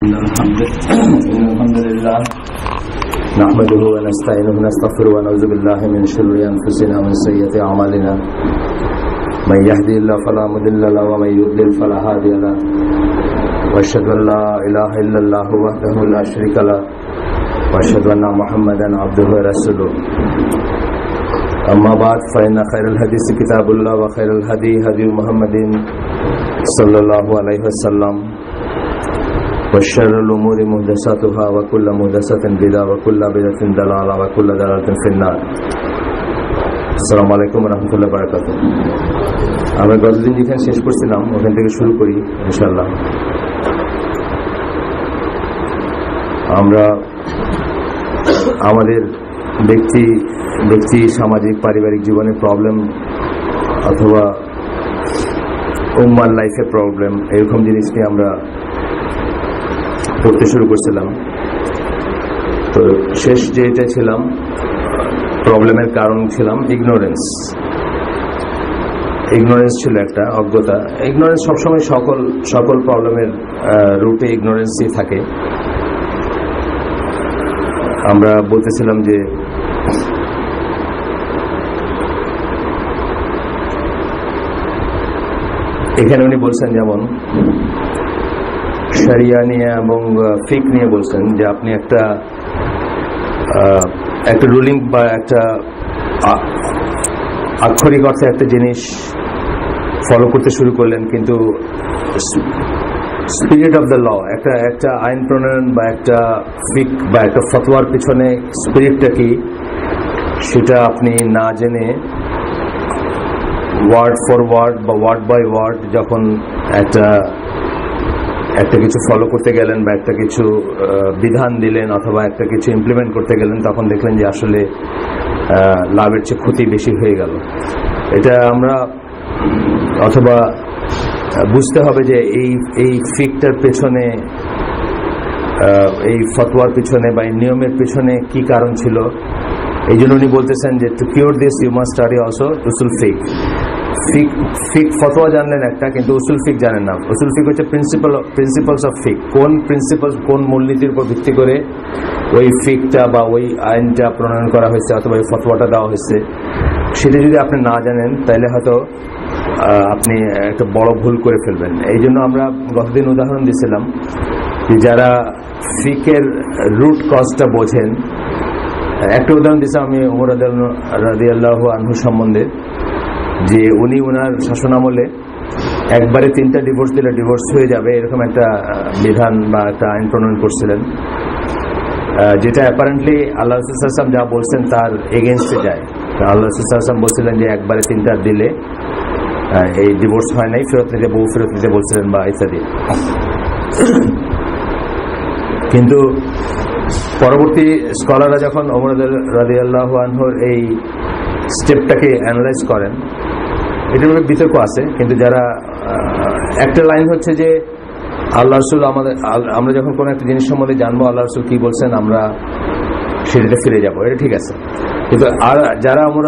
الحمد لله نحمده ونستعينه ونستغفره ونعوذ بالله من شرور انفسنا ومن سيئات اعمالنا من يهده الله فلا مضل له ومن يضلل فلا هادي له واشهد ان لا اله الا الله وحده لا شريك له واشهد ان محمدا عبده ورسوله اما بعد فان خير الحديث كتاب الله وخير الهدي هدي محمد صلى الله عليه وسلم وشر الأمور محدثاتها وكل محدثة بدعة وكل بدعة ضلالة وكل ضلالة في النار. আসসালামু আলাইকুম ওয়া রাহমাতুল্লাহি ওয়া বারাকাতুহু। আমরা গতদিন যেখানে শেষ করছিলাম ওখান থেকে শুরু করি ইনশাআল্লাহ। আমরা আমাদের ব্যক্তি সামাজিক পারিবারিক জীবনের প্রবলেম অথবা উম্মার লাইফের প্রবলেম এরকম জিনিস নিয়ে আমরা পড়তে শুরু করছিলাম। তো শেষ যেটা ছিলাম প্রবলেমের কারণ ছিলাম ইগনোরেন্স ছিল একটা অজ্ঞতা। ইগনোরেন্স সবসময় সকল প্রবলেমের রুটে ইগনোরেন্সই থাকে। আমরা বলতেছিলাম যে এখানে উনি বলছেন যেমন শরিয়া নিয়ে এবং ফিক নিয়ে বলছেন যে আপনি একটা রুলিং বা একটা আক্ষরিক অর্থে একটা জিনিস ফলো করতে শুরু করলেন, কিন্তু স্পিরিট অফ দ্য ল একটা আইন প্রণয়ন বা একটা ফিক বা একটা ফতোয়ার পিছনে স্পিরিটটা কি সেটা আপনি না জেনে ওয়ার্ড ফর ওয়ার্ড বা ওয়ার্ড বাই ওয়ার্ড যখন একটা কিছু ফলো করতে গেলেন বা একটা কিছু বিধান দিলেন অথবা একটা কিছু ইমপ্লিমেন্ট করতে গেলেন, তখন দেখলেন যে আসলে লাভের চেয়ে ক্ষতি বেশি হয়ে গেল। এটা আমরা অথবা বুঝতে হবে যে এই ফিকটার পেছনে, এই ফতোয়ার পিছনে বা এই নিয়মের পেছনে কি কারণ ছিল। এই জন্য উনি বলতেছেন যে to cure this you must study also উসুল ফিক। ফিক ফতোয়া জানলেন একটা, কিন্তু উসুল ফিক জানেন না। উসুল ফিক হচ্ছে প্রিন্সিপালস অফ ফিক। কোন প্রিন্সিপাল, কোন মূলনীতির উপর ভিত্তি করে ওই ফিকটা বা ওই আইনটা প্রণয়ন করা হয়েছে অথবা ওই ফতোয়াটা দেওয়া হয়েছে, সেটা যদি আপনি না জানেন তাহলে হয়তো আপনি একটা বড় ভুল করে ফেলবেন। এই জন্য আমরা গতদিন উদাহরণ দিয়েছিলাম যে যারা ফিকের রুট কজটা বোঝেন, একটা উদাহরণ দিয়েছিলাম আমি ওমর রাদিয়াল্লাহু আনহু সম্বন্ধে, যে উনি ওনার শাসনামলে একবারে 3টা ডিভোর্স দিলে ডিভোর্স হয়ে যাবে এরকম একটা বিধান বা একটা আইন প্রণয়ন করছিলেন, যেটা অ্যাপারেন্টলি আল্লাহ রাসূল সাল্লাল্লাহু আলাইহি ওয়াসাল্লাম যা বলছেন তার এগেইনস্টে যায়। আল্লাহ রাসূল সাল্লাল্লাহু আলাইহি ওয়াসাল্লাম বলছিলেন যে একবারে 3টা দিলে এই ডিভোর্স হয় নাই, ফেরত নিতে বউ ফেরত নিতে বলছিলেন বা ইত্যাদি। কিন্তু পরবর্তী স্কলাররা যখন ওমর রাদিয়াল্লাহু আনহুর এই স্টেপটাকে অ্যানালাইজ করেন, এটার মধ্যে বিতর্ক আছে, কিন্তু যারা একটা লাইন হচ্ছে যে আল্লাহ রাসূল আমরা যখন কোনো একটা জিনিস সম্বন্ধে জানবো আল্লাহ রাসূল কি বলছেন আমরা সেটাতে ফিরে যাবো, এটা ঠিক আছে। কিন্তু আর যারা ওমর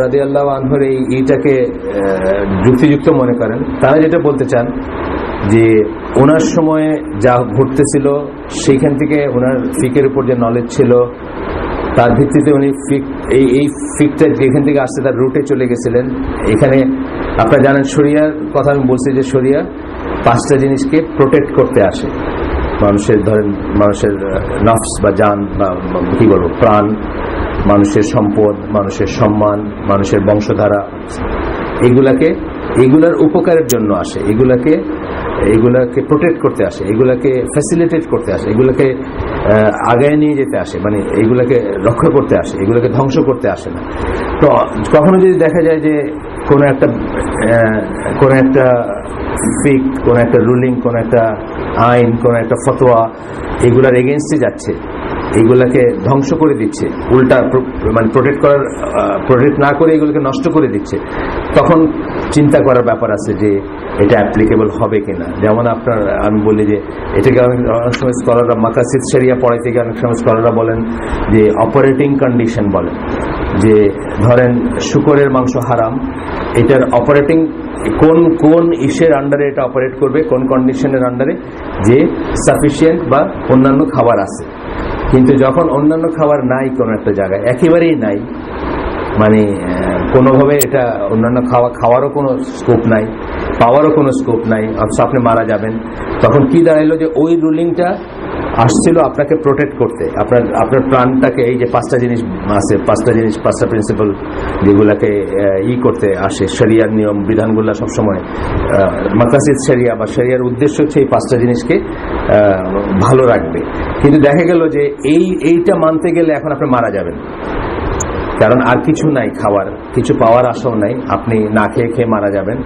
রাদিয়াল্লাহু আনহুর এইটাকে যুক্তিযুক্ত মনে করেন, তারা যেটা বলতে চান যে ওনার সময়ে যা ঘটতেছিল সেইখান থেকে ওনার ফিকের উপর যে নলেজ ছিল তার ভিত্তিতে উনি এই ফিকটা যেখান থেকে আসছে তার রুটে চলে গেছিলেন। এখানে আপনারা জানেন শরিয়ার কথা আমি বলছি যে শরিয়া 5টা জিনিসকে প্রোটেক্ট করতে আসে। মানুষের নফস বা জান বা কি বলবো প্রাণ, মানুষের সম্পদ, মানুষের সম্মান, মানুষের বংশধারা, এগুলার উপকারের জন্য আসে, এগুলাকে প্রোটেক্ট করতে আসে, এগুলাকে ফ্যাসিলিটেট করতে আসে, এগুলাকে আগায় নিয়ে যেতে আসে, মানে এগুলাকে রক্ষা করতে আসে, এগুলাকে ধ্বংস করতে আসে না। তো কখনো যদি দেখা যায় যে কোনো একটা ফিক, কোনো একটা রুলিং, কোনো একটা আইন, কোনো একটা ফতোয়া এগুলার এগেইনস্টে যাচ্ছে, এগুলাকে ধ্বংস করে দিচ্ছে, উল্টা মানে প্রোটেক্ট না করে এগুলোকে নষ্ট করে দিচ্ছে, তখন চিন্তা করার ব্যাপার আছে যে এটা অ্যাপ্লিকেবল হবে কিনা। যেমন আমি বলি যে এটাকে অনেক সময় স্কলাররা মাকাসিদ শরিয়া পড়াইতে গিয়ে অনেক সময় স্কলাররা বলেন যে অপারেটিং কন্ডিশন বলেন, যে ধরেন শুকরের মাংস হারাম, এটার অপারেটিং কোন কোন ইস্যুর আন্ডারে এটা অপারেট করবে, কোন কন্ডিশনের আন্ডারে, যে সাফিসিয়েন্ট বা অন্যান্য খাবার আছে। কিন্তু যখন অন্যান্য খাবার নাই কোন একটা জায়গায়, একেবারেই নাই, মানে কোনোভাবে এটা অন্যান্য খাওয়ারও কোনো স্কোপ নাই, পাওয়ারও কোনো স্কোপ নাই, অথচ আপনি মারা যাবেন, তখন কি দাঁড়াইলো যে ওই রুলিংটা আসছিল আপনাকে প্রোটেক্ট করতে, আপনার প্রাণটাকে। এই যে 5টা জিনিস আছে, 5টা প্রিন্সিপাল যেগুলাকে করতে আসে, শরিয়ার নিয়ম বিধানগুলা সবসময় মাকাসিদ শরিয়া বা শরিয়ার উদ্দেশ্য হচ্ছে এই 5টা জিনিসকে ভালো রাখবে। কিন্তু দেখা গেল যে এইটা মানতে গেলে এখন আপনি মারা যাবেন, কারণ আর কিছু নাই, খাবার কিছু পাওয়ার আশাও নাই, আপনি না খেয়ে খেয়ে মারা যাবেন।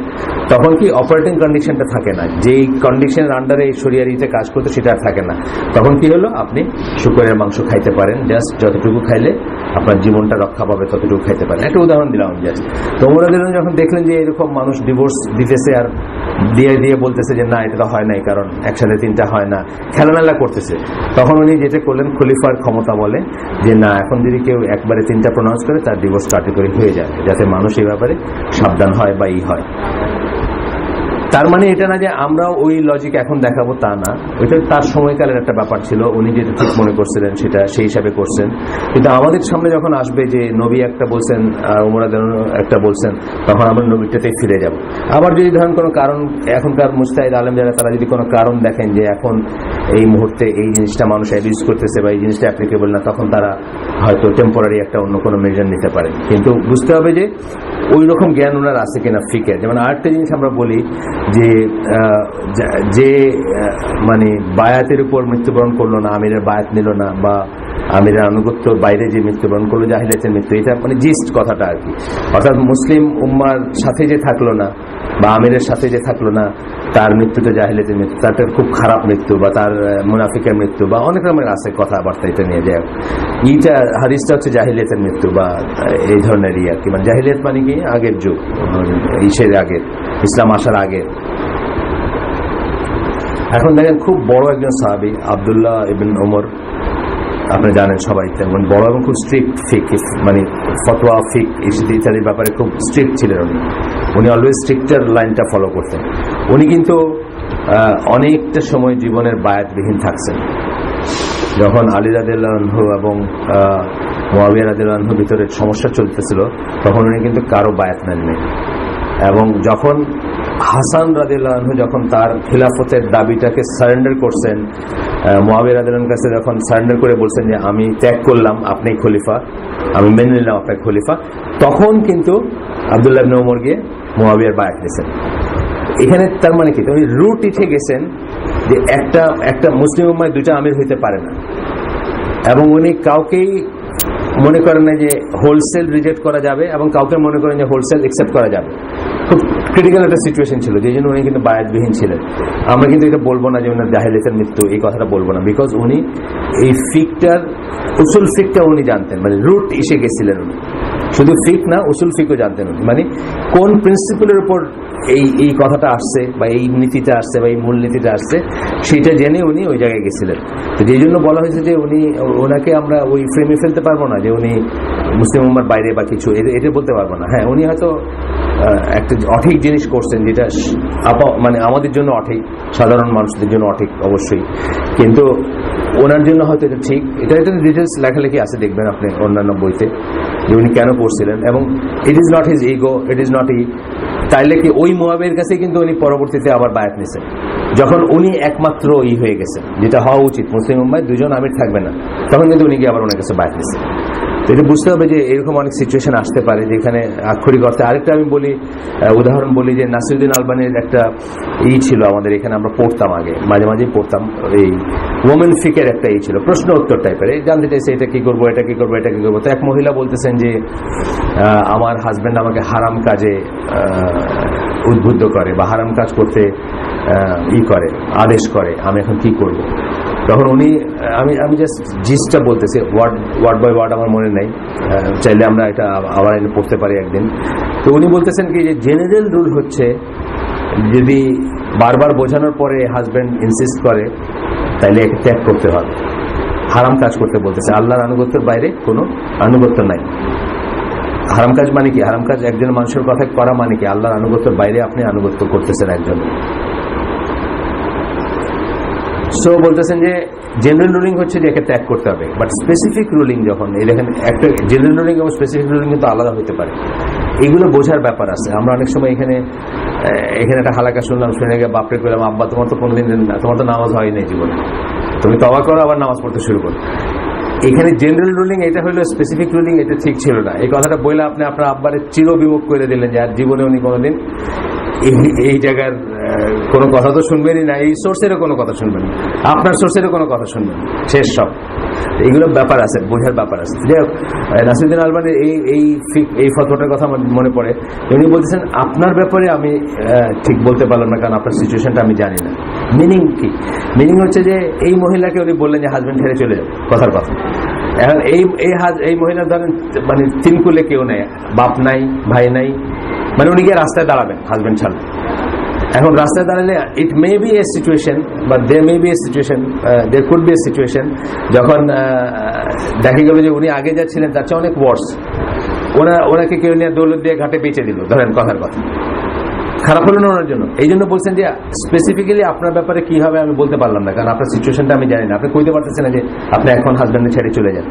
তখন কি অপারেটিং কন্ডিশনটা থাকে না, যেই কন্ডিশনের আন্ডারে এই শরিয়ারিতে কাজ করতে সেটা আর থাকে না। তখন কি হলো, আপনি শুকরের মাংস খাইতে পারেন, জাস্ট যতটুকু খাইলে আপনার জীবনটা রক্ষা পাবে ততটুকু খাইতে পারেন। একটা উদাহরণ দিলাম জাস্ট। তো ওমর রাদিয়াল্লাহু যখন দেখলেন যে এরকম মানুষ ডিভোর্স দিতেছে আর দিয়ে দিয়ে বলতেছে যে না এটা তো হয় নাই, কারণ একসাথে 3টা হয় না, খেলামেলা করতেছে, তখন উনি যেটা করলেন, খলিফার ক্ষমতা বলে যে না, এখন যদি কেউ একবারে 3টা প্রনাউন্স করে তার ডিভোর্স কার্যকরী হয়ে যায়, যাতে মানুষ এই ব্যাপারে সাবধান হয় বা হয়। তার মানে এটা না যে আমরা ওই লজিক এখন দেখাবো, তা না, ওইটা তার সময়কালের একটা ব্যাপার ছিল, উনি যেটা ঠিক মনে করছিলেন সেটা সেই হিসাবে করছেন। কিন্তু আমাদের সামনে যখন আসবে যে নবী একটা বলছেন আর ওমর রাদিয়াল্লাহু একটা বলছেন, তখন আমরা নবীটাতেই ফিরে যাব। আবার যদি ধরেন কোনো কারণ, এখনকার মুজতাহিদ আলেম যারা, তারা যদি কোনো কারণ দেখেন যে এখন এই মুহূর্তে এই জিনিসটা মানুষ অ্যাবিউজ করতেছে বা এই জিনিসটা অ্যাপ্লিকেবল না, তখন তারা হয়তো টেম্পোরারি একটা অন্য কোনো মেজার নিতে পারে। কিন্তু বুঝতে হবে যে ওই রকম জ্ঞান ওনার আছে কিনা ফিকের। যেমন আরেকটা জিনিস আমরা বলি যে মানে বায়াতের উপর মৃত্যুবরণ করলো না, আমিরের বায়াত নিল না, বা আমিরের আনুগত্য বাইরে যে মৃত্যুবরণ করলো, জাহিলিয়াতের মৃত্যু, এটা মানে জিস্ট কথাটা আর কি। অর্থাৎ মুসলিম উম্মার সাথে যে থাকলো না বা আমিরের সাথে যে থাকলো না, তার মৃত্যুতে জাহিলিয়াতের মৃত্যু, তার খুব খারাপ মৃত্যু, বা তার মুনাফিকের মৃত্যু, বা অনেক রকমের আছে কথাবার্তা এটা নিয়ে যায়। এইটা হাদিসটা হচ্ছে জাহিলিয়াতের মৃত্যু বা এই ধরনের আর কি। মানে জাহিলিয়াত মানে কি আগের যুগ, ইসের আগের, ইসলাম আসার আগে। এখন দেখেন খুব বড় একজন সাহাবী আব্দুল্লাহ ইবনে ওমর, আপনি জানেন সবাই, তেমন বড় এবং খুব স্ট্রিক্ট ফিক, মানে ফতোয়া ফিক ইত্যাদির ব্যাপারে খুব স্ট্রিক্ট ছিলেন উনি অলওয়েজ স্ট্রিক্টার লাইনটা ফলো করতেন। উনি কিন্তু অনেকটা সময় জীবনের বায়াতবিহীন থাকছেন। যখন আলী রাদিয়াল্লাহু আনহু এবং মুয়াবিয়া রাদিয়াল্লাহু আনহুর ভিতরে সমস্যা চলতেছিল, তখন উনি কিন্তু কারো বায়াত নেননি। এবং যখন হাসান রাদিয়াল্লাহু আনহু যখন তার খিলাফতের দাবিটাকে সারেন্ডার করছেন, মুয়াবিয়া রাদিয়াল্লাহু আনহুর কাছে যখন সারেন্ডার করে বলছেন যে আমি ত্যাগ করলাম, আপনি খলিফা, আমি মেনে নিলাম আপনার খলিফা, তখন কিন্তু আব্দুল্লাহ ইবনে ওমর গিয়ে মুয়াবিয়ার বায়াত নিয়েছেন। এখানে তার মানে কি, উনি রুট উঠে গেছেন যে একটা মুসলিম উম্মায় 2টা আমির হইতে পারে না, এবং উনি কাউকেই মনে করেন না যে হোলসেল রিজেক্ট করা যাবে, এবং কাউকে মনে করেন যে হোলসেল একসেপ্ট করা যাবে। খুব ক্রিটিক্যাল একটা সিচুয়েশন ছিল, যেই জন্য উনি কিন্তু বায়াতবিহীন ছিলেন। আমরা কিন্তু এটা বলবো না যে উনার জাহিলিয়াতের মৃত্যু, এই কথাটা বলবো না, বিকজ উনি এই ফিকটার উসুল ফিকটা উনি জানতেন, মানে রুট এসে গেছিলেন উনি। শুধু ফিক না, উসুল ফিকও জানতেন উনি, মানে কোন প্রিন্সিপালের উপর এই কথাটা আসছে বা এই নীতিটা আসছে বা এই মূলনীতিটা আসছে, সেটা জেনে উনি ওই জায়গায় গেছিলেন। তো যেই জন্য বলা হয়েছে যে ওনাকে আমরা ওই ফ্রেমে ফেলতে পারবো না যে উনি মুসলিম উম্মার বাইরে বা কিছু, এটা বলতে পারবো না। হ্যাঁ, উনি হয়তো একটা অঠিক জিনিস করছেন, যেটা মানে আমাদের জন্য অঠিক, সাধারণ মানুষদের জন্য অঠিক অবশ্যই, কিন্তু ওনার জন্য হয়তো এটা ঠিক। এটা ডিটেলস লেখালেখি আছে, দেখবেন আপনি অন্যান্য বইতে যে উনি কেন করছিলেন। এবং it is not his ego, it is not তাইলে কি ওই মুয়াবিয়ার কাছে কিন্তু উনি পরবর্তীতে আবার বায়াত নিছেন, যখন উনি একমাত্র হয়ে গেছেন, যেটা হওয়া উচিত, মুসলিম উম্মায় 2জন আমির থাকবে না, তখন কিন্তু উনি গিয়ে আবার ওনার কাছে বায়াত নিছেন। এটা বুঝতে হবে যে এরকম অনেক সিচুয়েশন আসতে পারে যেখানে আক্ষরিক অর্থে। আরেকটা আমি বলি, উদাহরণ বলি, যে নাসিরউদ্দিন আলবানির একটা ছিল আমাদের এখানে, আমরা পড়তাম আগে, মাঝে মাঝেই পড়তাম, এই ওমেন ফিকের একটা ছিল, প্রশ্ন উত্তর টাইপের, জানতে চাইছে এটা কি করবো, এটা কি করবো, এটা কি করবো। তো এক মহিলা বলতেছেন যে আমার হাজবেন্ড আমাকে হারাম কাজে উদ্বুদ্ধ করে বা হারাম কাজ করতে করে, আদেশ করে, আমি এখন কি করব। তখন উনি, আমি জাস্ট জিসটা বলতেছি, ওয়ার্ড বাই ওয়ার্ড আমার মনে নেই, চাইলে আমরা এটা আবার পড়তে পারি একদিন। তো উনি বলতেছেন কি যে জেনারেল রুল হচ্ছে, যদি বারবার বোঝানোর পরে হাজবেন্ড ইনসিস্ট করে, তাইলে একে ত্যাগ করতে হবে। হারাম কাজ করতে বলতেছে, আল্লাহর আনুগত্যের বাইরে কোনো আনুগত্য নাই। হারাম কাজ মানে কি? হারাম কাজ একজন মানুষের কথা করা মানে কি? আল্লাহর আনুগত্যের বাইরে আপনি আনুগত্য করতেছেন একজন। সো বলতেছেন যে জেনারেল রুলিং হচ্ছে যে একে ত্যাগ করতে হবে, বাট স্পেসিফিক রুলিং যখন এই দেখেন, একটা জেনারেল রুলিং এবং স্পেসিফিক রুলিং কিন্তু আলাদা হতে পারে, এগুলো বোঝার ব্যাপার আছে। আমরা অনেক সময় এখানে একটা হালাকা শুনলাম, শুনে গিয়ে বাপরে করলাম, আব্বা তোমার তো কোনোদিন তোমার তো নামাজ হয় নাই জীবনে, তুমি তওবা করো আবার নামাজ পড়তে শুরু করো। এখানে জেনারেল রুলিং এটা হলো, স্পেসিফিক রুলিং এটা ঠিক ছিল না। এই কথাটা বলে আপনি আপনার আব্বারে চির বিমুখ করে দিলেন যে আর জীবনে উনি কোনোদিন এই জায়গার কোনো কথা তো শুনবেনই না, এই সোর্সেরও কোনো কথা শুনবেন না, আপনার সোর্সেরও কোনো কথা শুনবেন, শেষ সব। এগুলো ব্যাপার আছে, বোঝার ব্যাপার আছে। যাই হোক, নাসিরুদ্দিন আলবানীর এই ফতোয়াটার কথা আমার মনে পড়ে। উনি বলতেছেন আপনার ব্যাপারে আমি ঠিক বলতে পারলাম না, কারণ আপনার সিচুয়েশনটা আমি জানি না। মিনিং কি? মিনিং হচ্ছে যে এই মহিলাকে উনি বললেন যে হাজবেন্ড ছেড়ে চলে যাবে, কথার কথা। এখন এই মহিলা ধরেন মানে তিনকুলে কেউ নেই, বাপ নাই, ভাই নাই, মানে উনি গিয়ে রাস্তায় দাঁড়াবেন হাজবেন্ড ছাড়া। এখন রাস্তায় দাঁড়ালে ইট মে বি এ সিচুয়েশন, বা there may be a situation, there could be a situation, যখন দেখা গেল যে উনি আগে যা ছিলেন তার চেয়ে অনেক ওয়ার্স, ওনাকে কেউ নিয়ে দৌলত দিয়ে ঘাটে বেঁচে দিল, ধরেন কথার কথা। খারাপ হলো না ওনার জন্য। এই জন্য বলছেন যে স্পেসিফিক্যালি আপনার ব্যাপারে কি হবে আমি বলতে পারলাম না, কারণ আপনার সিচুয়েশনটা আমি জানি না। আপনি কইতে পারতেছেন না যে আপনি এখন হাজব্যান্ডে ছেড়ে চলে যান।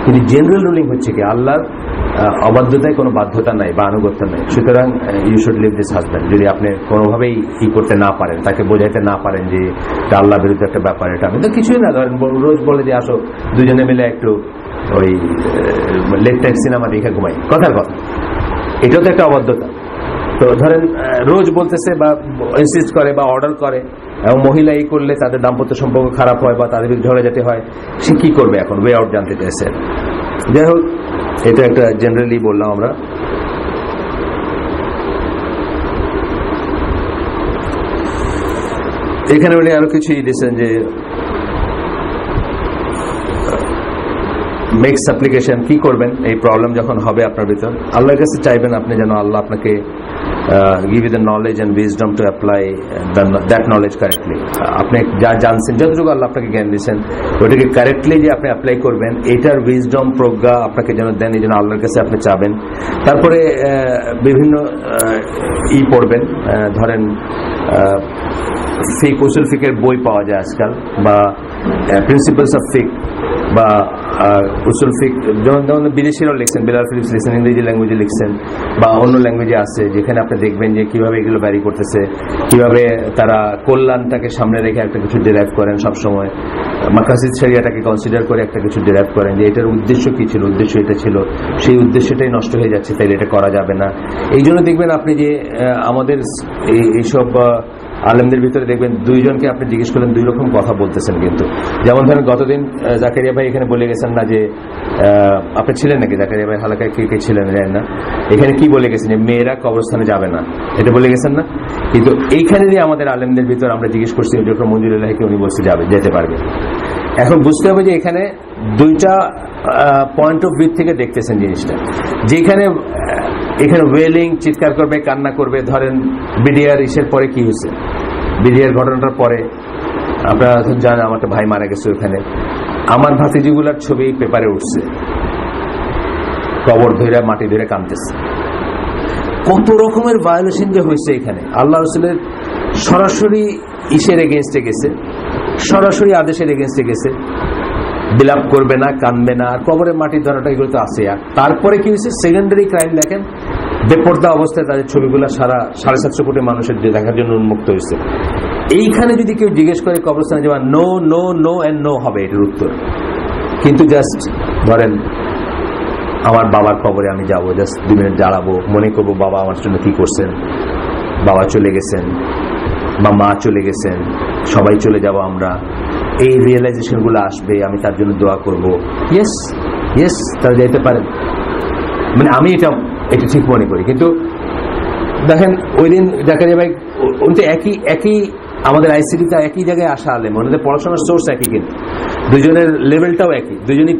কিন্তু জেনারেল রুলিং হচ্ছে কি আল্লাহর অবাধ্যতায় কোনো বাধ্যতা নাই বা আনুগত্য নাই, সুতরাং you should leave this husband. যদি আপনি কোনোভাবেই ই করতে না পারেন, তাকে বোঝাইতে না পারেন যে এটা আল্লাহ বিরুদ্ধে একটা ব্যাপার, এটা আমি তো কিছুই না, ধরেন রোজ বলে যে আসো দুজনে মিলে একটু ওই লেট নাইট সিনেমা দেখে ঘুমাই, কথার কথা, এটাও তো একটা অবাধ্যতা। তো ধরেন রোজ বলতেছে বা ইনসিস্ট করে বা অর্ডার করে, এবং মহিলা এই করলে তাদের দাম্পত্য সম্পর্ক খারাপ হয় বা তাদের ঝগড়াঝাটি হয়, সে কি করবে এখন? ওয়ে আউট জানতে চাইছে। যাই হোক, এটা একটা জেনারেলি বললাম আমরা। এখানে উনি আরো কিছুই দিয়েছেন যে মেক সাপ্লিকেশন, কি করবেন এই প্রবলেম যখন হবে আপনার ভিতর, আল্লাহর কাছে চাইবেন আপনি যেন আল্লাহ আপনাকে give you the knowledge and wisdom to apply that knowledge correctly. আপনি যা জানছেন, যতটুকু আল্লাহ আপনাকে জ্ঞান দিয়েছেন, ওটাকে কারেক্টলি যে আপনি অ্যাপ্লাই করবেন, এটার উইজডম প্রজ্ঞা আপনাকে যেন দেন, এই জন্য আল্লাহর কাছে আপনি চাবেন। তারপরে বিভিন্ন পড়বেন, ধরেন ফিক, উসুল ফিকের বই পাওয়া যায় আজকাল, বা প্রিন্সিপালস অফ ফিক বা উসুল ফিক, যেমন বিদেশিরাও লিখছেন, বিলাল ফিলিপস লিখছেন, ইংরেজি ল্যাঙ্গুয়েজে লিখছেন বা অন্য ল্যাঙ্গুয়েজে আছে, যেখানে আপনি দেখবেন যে কিভাবে এগুলো ভ্যারি করতেছে, কিভাবে তারা কল্যাণটাকে সামনে রেখে একটা কিছু ডিরাইভ করেন, সবসময় মাকাসিদ শরিয়াটাকে কনসিডার করে একটা কিছু ডিরাইভ করেন, যে এটার উদ্দেশ্য কি ছিল, উদ্দেশ্য এটা ছিল, সেই উদ্দেশ্যটাই নষ্ট হয়ে যাচ্ছে, তাই এটা করা যাবে না। এই জন্য দেখবেন আপনি যে আমাদের এইসব আলেমদের ভিতরে দেখবেন দুইজনকে আপনি জিজ্ঞেস করলেন দুই রকম কথা বলতেছেন। কিন্তু যেমন ধরেন গতদিন জাকারিয়া ভাই এখানে বলে গেছেন না যে আপনি ছিলেন নাকি, জাকারিয়া ভাই হালাকায় কে ছিলেন জানেন না, এখানে কি বলে গেছেন যে মেয়েরা কবরস্থানে যাবে না, এটা বলে গেছেন না। কিন্তু এইখানে যে আমাদের আলেমদের ভিতর আমরা জিজ্ঞেস করছি যখন মঞ্জুরুল্লাহকে, উনি বলছে যাবে, যেতে পারবে। এখন বুঝতে হবে যে এখানে দুইটা পয়েন্ট অফ ভিউ থেকে দেখতেছেন জিনিসটা। যেখানে এখানে ওয়েলিং, চিৎকার করবে, কান্না করবে, ধরেন বিডিআর ইসের পরে কি হয়েছে, বিডিআর ঘটনাটার পরে আপনারা জানেন আমার একটা ভাই মারা গেছে ওখানে, আমার ভাতিজিগুলার ছবি পেপারে উঠছে, কবর ধরে মাটি ধরে কাঁদতেছে। কত রকমের ভায়োলেশন যে হয়েছে এখানে, আল্লাহ রাসূলের সরাসরি ইসের এগেইনস্টে গেছে, সরাসরি আদেশের এগেইনস্টে গেছে, বিলাপ করবে না, কানবে না, আর কবরে মাটি ধরাটা এগুলো তো আছে। আর তারপরে কি হয়েছে, সেকেন্ডারি ক্রাইম দেখেন, বেপর্দা অবস্থায় তাদের ছবিগুলো সারা 750 কোটি মানুষের দেখার জন্য উন্মুক্ত হয়েছে। এইখানে যদি কেউ জিজ্ঞেস করে কবরস্থানে যাওয়া, no no no and no হবে এটার উত্তর। কিন্তু জাস্ট ধরেন আমার বাবার কবরে আমি যাবো, জাস্ট 2 মিনিট দাঁড়াবো, মনে করবো বাবা আমার জন্য কি করছেন, বাবা চলে গেছেন বা মা চলে গেছেন, সবাই চলে যাব আমরা, এই রিয়েলাইজেশন গুলো আসবে, আমি তার জন্য দোয়া করবো। ইয়েস ইয়েস, তারা যেতে পারেন, মানে আমি এটা ঠিক মনে করি। কিন্তু দেখেন ওই দিন জাকারিয়া ভাই উনি তো একই আমাদের আইসিটিতে একই জায়গায় আসা আলেম, ওনাদের পড়াশোনার সোর্স একই, কিন্তু দুজনের লেভেলটাও একই, দুজনই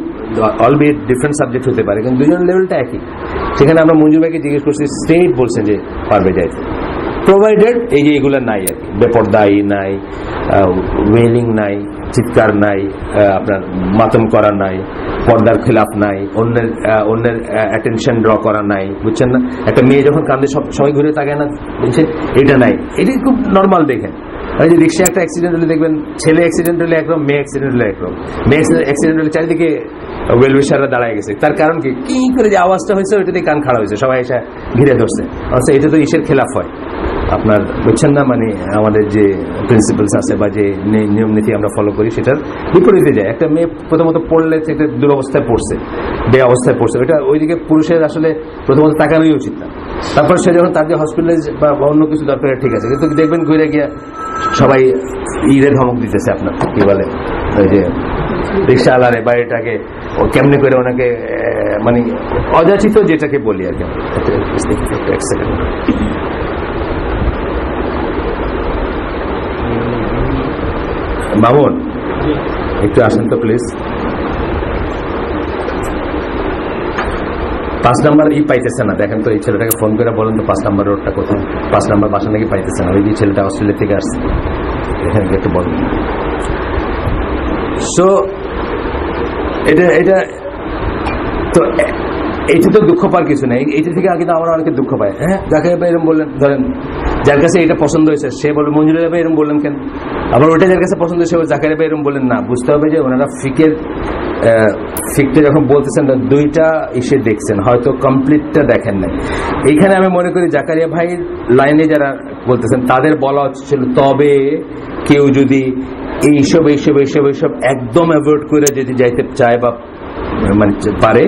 অলবিট ডিফারেন্ট সাবজেক্ট হতে পারে, কিন্তু দুজনের লেভেলটা একই। সেখানে আমরা মঞ্জুর ভাইকে জিজ্ঞেস করছি, স্ট্রেট বলছেন যে পারবে যাইতে, প্রোভাইডেড এই যে এগুলো নাই আর কি, বেপরদায়ী নাই, ওয়েলিং নাই, চিৎকার নাই, আপনার মাতম করা নাই, পর্দার খেলাপ নাই, অন্যের অ্যাটেনশন ড্র করা নাই, বুঝছেন না? একটা মেয়ে যখন কান্দে সবাই ঘুরে তাকায় না, বুঝছেন, এটা নাই। এটা খুব নর্মাল দেখেন। ওই যে রিক্সা একটা অ্যাক্সিডেন্ট হলে দেখবেন, ছেলে অ্যাক্সিডেন্ট হলে একরকম, মেয়ে অ্যাক্সিডেন্ট হলে একরকম। মেয়ে অ্যাক্সিডেন্ট হলে চারিদিকে ওয়েলউইশাররা দাঁড়ায় গেছে, তার কারণ কি করে যে আওয়াজটা হয়েছে ওইটাতে কান খাড়া হয়েছে, সবাই এসে ঘিরে ধরছে। আচ্ছা, এটা তো ইসের খেলাফ হয় আপনার, বুঝছেন না? মানে আমাদের যে প্রিন্সিপালস আছে বা যে নিয়ম নীতি আমরা ফলো করি সেটার বিপরীতে যায়। একটা মেয়ে প্রথমত পড়লে একটা দুরবস্থায় পড়ছে, বে অবস্থায় পড়ছে, ওইটা ওইদিকে পুরুষের আসলে প্রথমত তাকানোই উচিত না। তারপর সে যখন তার যে হসপিটালাইজ বা অন্য কিছু দরকার, ঠিক আছে, কিন্তু দেখবেন ঘুরে গিয়ে সবাই ঈদের ধমক দিতেছে আপনার, কি বলে ওই যে রিক্সাওয়ালারে বা এটাকে কেমনি করে ওনাকে মানে অযাচিত যেটাকে বলি আর কি। এক সেকেন্ড, মামুন একটু আসেন তো প্লিজ। 5 নাম্বার পাইতেছে না, দেখেন তো এই ছেলেটাকে ফোন করে বলেন তো 5 নাম্বার রোডটা কোথায়, 5 নাম্বার বাসা নাকি পাইতেছে না। ওই যে ছেলেটা অস্ট্রেলিয়া থেকে আসছে, এখানে একটু বলেন। সো এটা তো এইটা তো দুঃখ পাওয়ার কিছু নেই, এইটা থেকে আগে তো আমরা অনেকে দুঃখ পাই। হ্যাঁ, যাকে এরকম বললেন, ধরেন যার কাছে এটা পছন্দ হয়েছে সে বলবে মঞ্জুর ভাই এরকম বললেন কেন, আবার ওটা যার কাছে পছন্দ হয়েছে জাকারি ভাই এরকম বললেন না। বুঝতে হবে যে ওনারা ফিকটা যখন বলতেছেন দুইটা ইসে দেখছেন, হয়তো কমপ্লিটটা দেখেন নাই। এইখানে আমি মনে করি জাকারিয়া ভাইয়ের লাইনে যারা বলতেছেন তাদের বলা হচ্ছিল, তবে কেউ যদি এইসব একদম অ্যাভয়েড করে যদি যাইতে চায় বা মানে পারে,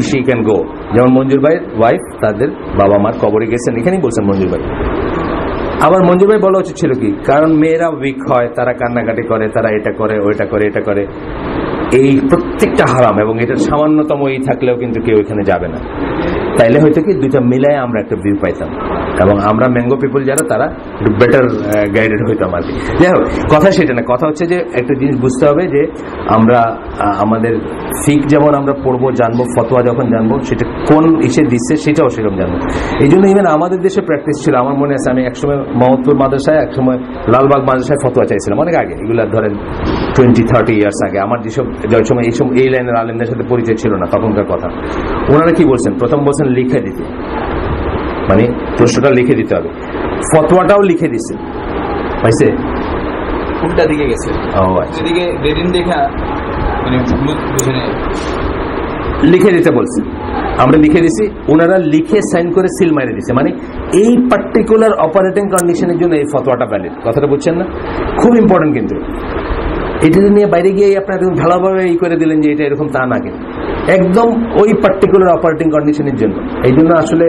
she can go। যেমন মঞ্জুর ভাইয়ের ওয়াইফ তাদের বাবা মার কবরে গেছেন, এখানেই বলছেন মঞ্জুর ভাই। আবার মঞ্জুর ভাই বলা উচিত ছিল কি, কারণ মেয়েরা উইক হয়, তারা কান্নাকাটি করে, তারা এটা করে ওইটা করে এটা করে, এই প্রত্যেকটা হারাম এবং এটার সামান্যতম এই থাকলেও কিন্তু কেউ এখানে যাবে না। তাইলে হয়তো কি দুইটা মিলায় আমরা একটা ভিউ পাইতাম এবং আমরা ম্যাঙ্গো পিপল যারা তারা একটু বেটার গাইডেড হইতাম আর কি। যাই হোক, কথা সেটা না, কথা হচ্ছে যে একটা জিনিস বুঝতে হবে যে আমরা আমাদের ফিক যেমন আমরা পড়বো জানবো, ফতোয়া যখন জানবো সেটা কোন ইসে দিচ্ছে সেটাও সেরকম জানবো। এই জন্য ইভেন আমাদের দেশে প্র্যাকটিস ছিল, আমার মনে আছে আমি একসময় মোহাম্মদপুর মাদ্রাসায়, একসময় লালবাগ মাদ্রাসায় ফতোয়া চাইছিলাম অনেক আগে, এগুলা ধরেন 20-30 ইয়ার্স আগে। আমার যেসব সময় এই লাইনের আলেমদের সাথে পরিচয় ছিল না তখনকার কথা। ওনারা কি বলছেন, প্রথম বলছেন লিখে দিতে, মানে প্রশ্নটা লিখে দিতে হবে, ফতোয়াটাও লিখে দিছে, পাইছে উল্টা দিকে গেছে, এদিকে রেডিং দেখা মানে লিখে দিতে বলছে, আমরা লিখে দিছি, ওনারা লিখে সাইন করে সিল মারে দিছে, মানে এই পার্টিকুলার অপারেটিং কন্ডিশনের জন্য এই ফতোয়াটা ভ্যালিড। কথাটা বুঝছেন না? খুব ইম্পর্টেন্ট কিন্তু এটা নিয়ে বাইরে গিয়ে আপনার ভালোভাবে এই করে দিলেন যে এটা এরকম, তা না, কিন্তু একদম ওই পার্টিকুলার অপারেটিং কন্ডিশনের জন্য। এই জন্য আসলে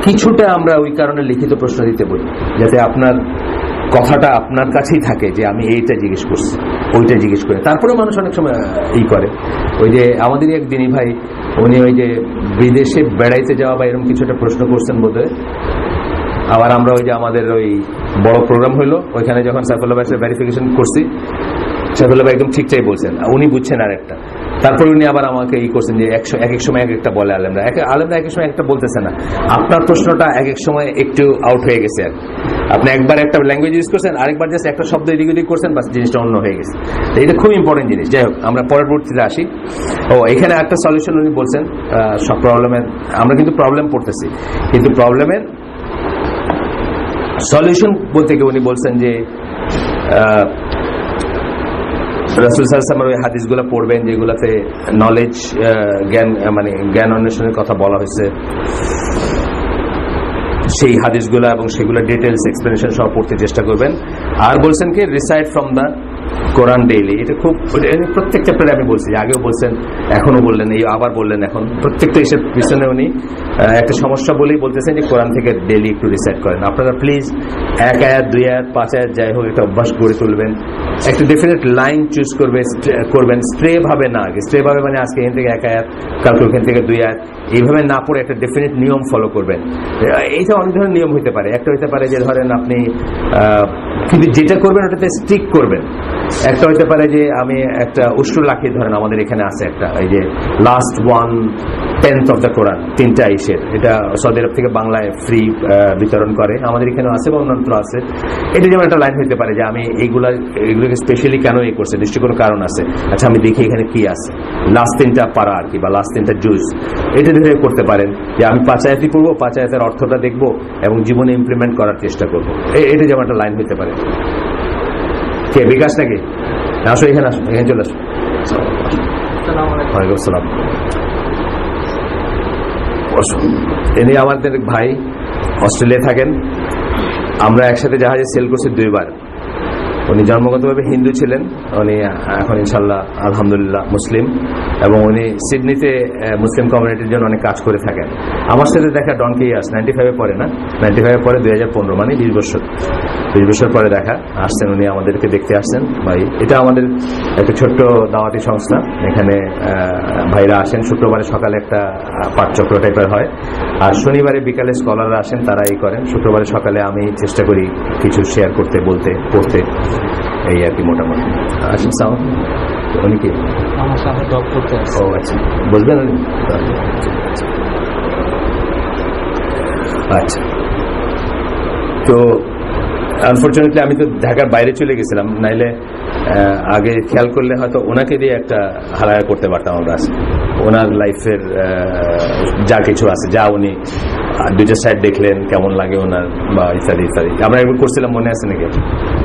কিছুটা আমরা ওই কারণে লিখিত প্রশ্ন দিতে বলি, যাতে আপনার কথাটা আপনার কাছেই থাকে যে আমি এইটা জিজ্ঞেস করছি, ওইটা জিজ্ঞেস করে। তারপরে মানুষ অনেক সময় ই করে, ওই যে আমাদেরই এক দিনই ভাই, উনি ওই যে বিদেশে বেড়াইতে যাওয়া বা এরকম কিছুটা প্রশ্ন করছেন বোধহয়। আবার আমরা ওই যে আমাদের ওই বড় প্রোগ্রাম হইলো, ওইখানে যখন সাইফুল্লাহ ভাইয়ের ভেরিফিকেশন করছি, সাইফুল্লাহ ভাই একদম ঠিকঠাক বলছেন, উনি বুঝছেন আর একটা। তারপর উনি আবার আমাকে ই করছেন যে এক এক সময় এক একটা বলে আলেমরা এক এক সময় একটা বলতেছে না, আপনার প্রশ্নটা এক এক সময় একটু আউট হয়ে গেছে। আর আপনি একবার একটা ল্যাঙ্গুয়েজ ইউজ করছেন, আরেকবার জাস্ট একটা শব্দ এদিক ওদিক করছেন, বাস জিনিসটা অন্য হয়ে গেছে। এটা খুব ইম্পর্টেন্ট জিনিস। যাই হোক, আমরা পরবর্তীতে আসি। এখানে একটা সলিউশন উনি বলছেন সব প্রবলেমের, আমরা কিন্তু প্রবলেম পড়তেছি, কিন্তু প্রবলেমের সলিউশন বলতে গিয়ে উনি বলছেন যে রাসূল সাল্লাল্লাহু আলাইহি ওয়াসাল্লামের ওই হাদিসগুলো পড়বেন যেগুলোতে নলেজ, জ্ঞান, মানে জ্ঞান অন্বেষণের কথা বলা হয়েছে, সেই হাদিসগুলো এবং সেগুলো ডিটেলস এক্সপ্লেনেশন সহ পড়তে চেষ্টা করবেন। আর বলছেন কি recite from the Quran daily. এটা খুব প্রত্যেক চ্যাপ্টারে আমি বলছি, আগেও বলছেন, এখনো বললেন, এই আবার বললেন, এখন প্রত্যেকটা এসব পিছনে উনি একটা সমস্যা বলেই বলতেছেন যে কোরআন থেকে ডেইলি একটু রিসাইট করেন। আপনারা প্লিজ 1 আয়াত 2 আয়াত 5 আয়াত যাই হোক একটা অভ্যাস গড়ে তুলবেন, একটা ডেফিনেট লাইন চুজ করবেন, স্ট্রে ভাবে না। আগে স্ট্রে ভাবে মানে আজকে এখান থেকে 1 আয়াত, কালকে ওখান থেকে 2 আয়াত, এইভাবে না পড়ে একটা ডেফিনেট নিয়ম ফলো করবেন। এইটা অনেক ধরনের নিয়ম হইতে পারে। একটা হইতে পারে যে ধরেন আপনি কিন্তু যেটা করবেন ওটাতে স্টিক করবেন, একটা হইতে পারে যে আমি একটা উষ্ট্র লাখি ধরেন আমাদের এখানে আছে একটা, এই যে লাস্ট 1/10 অফ দ্য কোরআন, 3টা ইসের, এটা সৌদি আরব থেকে বাংলায় ফ্রি বিতরণ করে, আমাদের এখানে আছে বা অন্যত্র আছে। এটা যেমন একটা লাইন হইতে পারে যে আমি এগুলোকে স্পেশালি কেন এই করছে, নিশ্চয়ই কোনো কারণ আছে, আচ্ছা আমি দেখি এখানে কি আছে, লাস্ট 3টা পারা আর কি, বা লাস্ট 3টা জুজ, এটা ধরে করতে পারেন যে আমি 5 আয়াতই পড়বো, 5 আয়াতের অর্থটা দেখবো এবং জীবনে ইমপ্লিমেন্ট করার চেষ্টা করবো। এটা যেমন একটা লাইন হইতে পারে। কে বিকাশ নাকি? আসো এখানে, আসো এখানে চলে আসো। ওয়ালাইকুম আসসালাম। ইনি আমাদের ভাই, অস্ট্রেলিয়া থাকেন, আমরা একসাথে জাহাজে সেল করছি 2 বার। উনি জন্মগতভাবে হিন্দু ছিলেন, উনি এখন ইনশাল্লাহ আলহামদুলিল্লাহ মুসলিম, এবং উনি সিডনিতে মুসলিম কমিউনিটির জন্য অনেক কাজ করে থাকেন। আমার সাথে দেখা ডনকে ইয়ার্স 95-এ পরে না, 95-এ পরে 2015, মানে 20 বছর পরে দেখা আসছেন উনি, আমাদেরকে দেখতে আসছেন ভাই। এটা আমাদের একটা ছোট্ট দাওয়াতি সংস্থা, এখানে ভাইরা আসেন, শুক্রবারে সকালে একটা পাঠচক্র টাইপের হয়, আর শনিবারে বিকালে স্কলাররা আসেন, তারা এই করেন। শুক্রবারে সকালে আমি চেষ্টা করি কিছু শেয়ার করতে, বলতে, পড়তে, এই আর কি মোটামুটি। আসেন সাউন্ড উনি কি আমার সাথে জব করতে আসছে। ও আচ্ছা, বুঝবেন উনি? আচ্ছা, তো আনফরচুনেটলি আমি তো ঢাকার বাইরে চলে গেছিলাম, নাইলে আগে খেয়াল করলে হয়তো ওনাকে দিয়ে একটা হারায়া করতে পারতাম আমরা। ওনার লাইফের যা কিছু আছে, যা উনি 2টা সাইড দেখলেন, কেমন লাগে ওনার, বা ইত্যাদি ইত্যাদি। আমরা একবার করছিলাম, মনে আছে নাকি?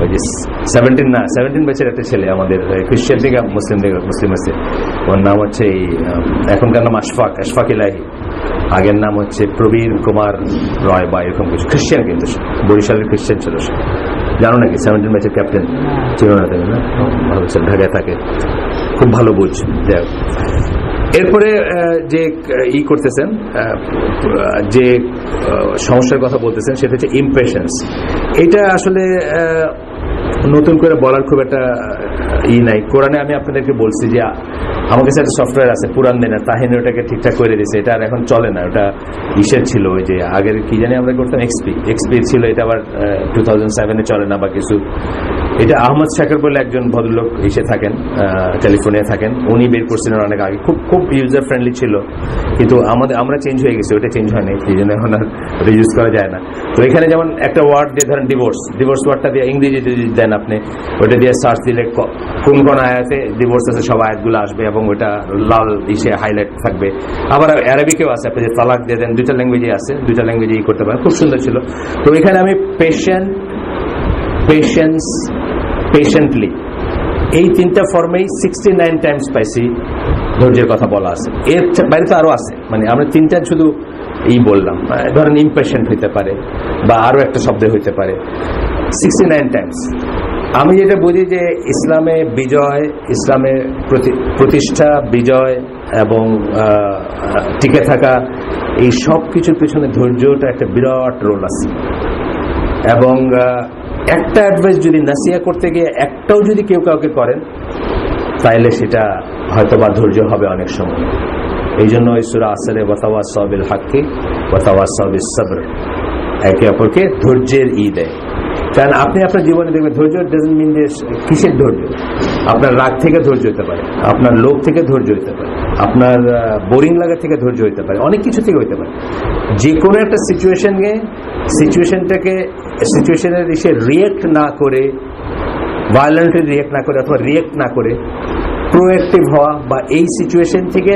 ওই যে 17 ব্যাচের একটা ছেলে আমাদের, খ্রিস্টান থেকে মুসলিম আছে, ওর নাম হচ্ছে এখনকার নাম আশফাক ইলাহি, আগের নাম হচ্ছে প্রবীর কুমার রয় বা এরকম কিছু, খ্রিস্টান, কিন্তু বরিশালের খ্রিস্টান ছিল সে, জানো নাকি? 17 ব্যাচের ক্যাপ্টেন ছিল না, তাই না? ভালো ছিল, ঢাকায় থাকে, খুব ভালো বুঝ। এরপরে যে করতেছেন, যে সমস্যার কথা বলতেছেন, সেটা হচ্ছে ইমপ্রেশনস। এটা আসলে নতুন করে বলার খুব একটা নাই। কোরআনে আমি আপনাদেরকে বলছি যে আমার কাছে একটা সফটওয়্যার আছে পুরান দিনের, তাহিনী ওটাকে ঠিকঠাক করে দিয়েছে, এটা আর এখন চলে না। ওটা ইসের ছিল, ওই যে আগের কি জানি আমরা করতাম, এক্সপি ছিল, এটা আবার 2007-এ চলে না বা কিছু। এটা আহমদ শাকের বলে একজন ভদ্রলোক এসে থাকেন, ক্যালিফোর্নিয়া থাকেন, উনি বের করছিলেন অনেক আগে, খুব ইউজার ফ্রেন্ডলি ছিল, কিন্তু আমরা চেঞ্জ হয়ে গেছি, ওটা চেঞ্জ হয়নি, এই জন্য এখন আর ওটা ইউজ করা যায় না। তো এখানে যেমন একটা ওয়ার্ড দিয়ে ধরেন ডিভোর্স ওয়ার্ডটা দিয়ে ইংরেজি যদি দেন আপনি, ওটা দিয়ে সার্চ দিলে কোন আয়াতে ডিভোর্স আছে সব আয়াতগুলো আসবে, এবং ওটা লাল ইসে হাইলাইট থাকবে। আবার অ্যারাবিকেও আছে, আপনি যে তালাক দিয়ে দেন, 2টা ল্যাঙ্গুয়েজে আছে, 2টা ল্যাঙ্গুয়েজেই করতে পারেন, খুব সুন্দর ছিল। তো এখানে আমি পেশেন্টলি এই 3টা ফর্মেই 69 টাইমস পাইছি ধৈর্যের কথা বলা আছে। এর বাইরে তো আরো আছে, মানে আমরা 3টা শুধু বললাম, ধরেন ইমপেশেন্ট হইতে পারে বা আরো একটা শব্দ হইতে পারে, 69 টাইমস। আমি যেটা বুঝি যে ইসলামে বিজয়, ইসলামের প্রতিষ্ঠা, বিজয় এবং টিকে থাকা, এই সব কিছুর পিছনে ধৈর্যটা একটা বিরাট রোল আছে। এবং একটা অ্যাডভাইস যদি নাসিহা করতে গিয়ে একটাও যদি কেউ কাউকে করেন, তাইলে সেটা হয়তো বা ধৈর্য হবে অনেক সময়। এই জন্য এই সূরা আসরে ওয়াতাওয়াসাউ বিল হাক্কি ওয়াতাওয়াসাউ বিস সবর, একে অপরকে ধৈর্যের দেয়। কারণ আপনি আপনার জীবনে দেখবেন, ধৈর্য ডাজন্ট মিন যে কিসের ধৈর্য। আপনার রাগ থেকে ধৈর্য হতে পারে, আপনার লোভ থেকে ধৈর্য হতে পারে, আপনার বোরিং লাগা থেকে ধৈর্য হতে পারে, অনেক কিছু থেকে হতে পারে। যে কোনো একটা সিচুয়েশনের এসে রিয়েক্ট না করে, ভায়োলেন্টলি রিয়েক্ট না করে, অথবা রিয়েক্ট না করে প্রোঅ্যাক্টিভ হওয়া, বা এই সিচুয়েশন থেকে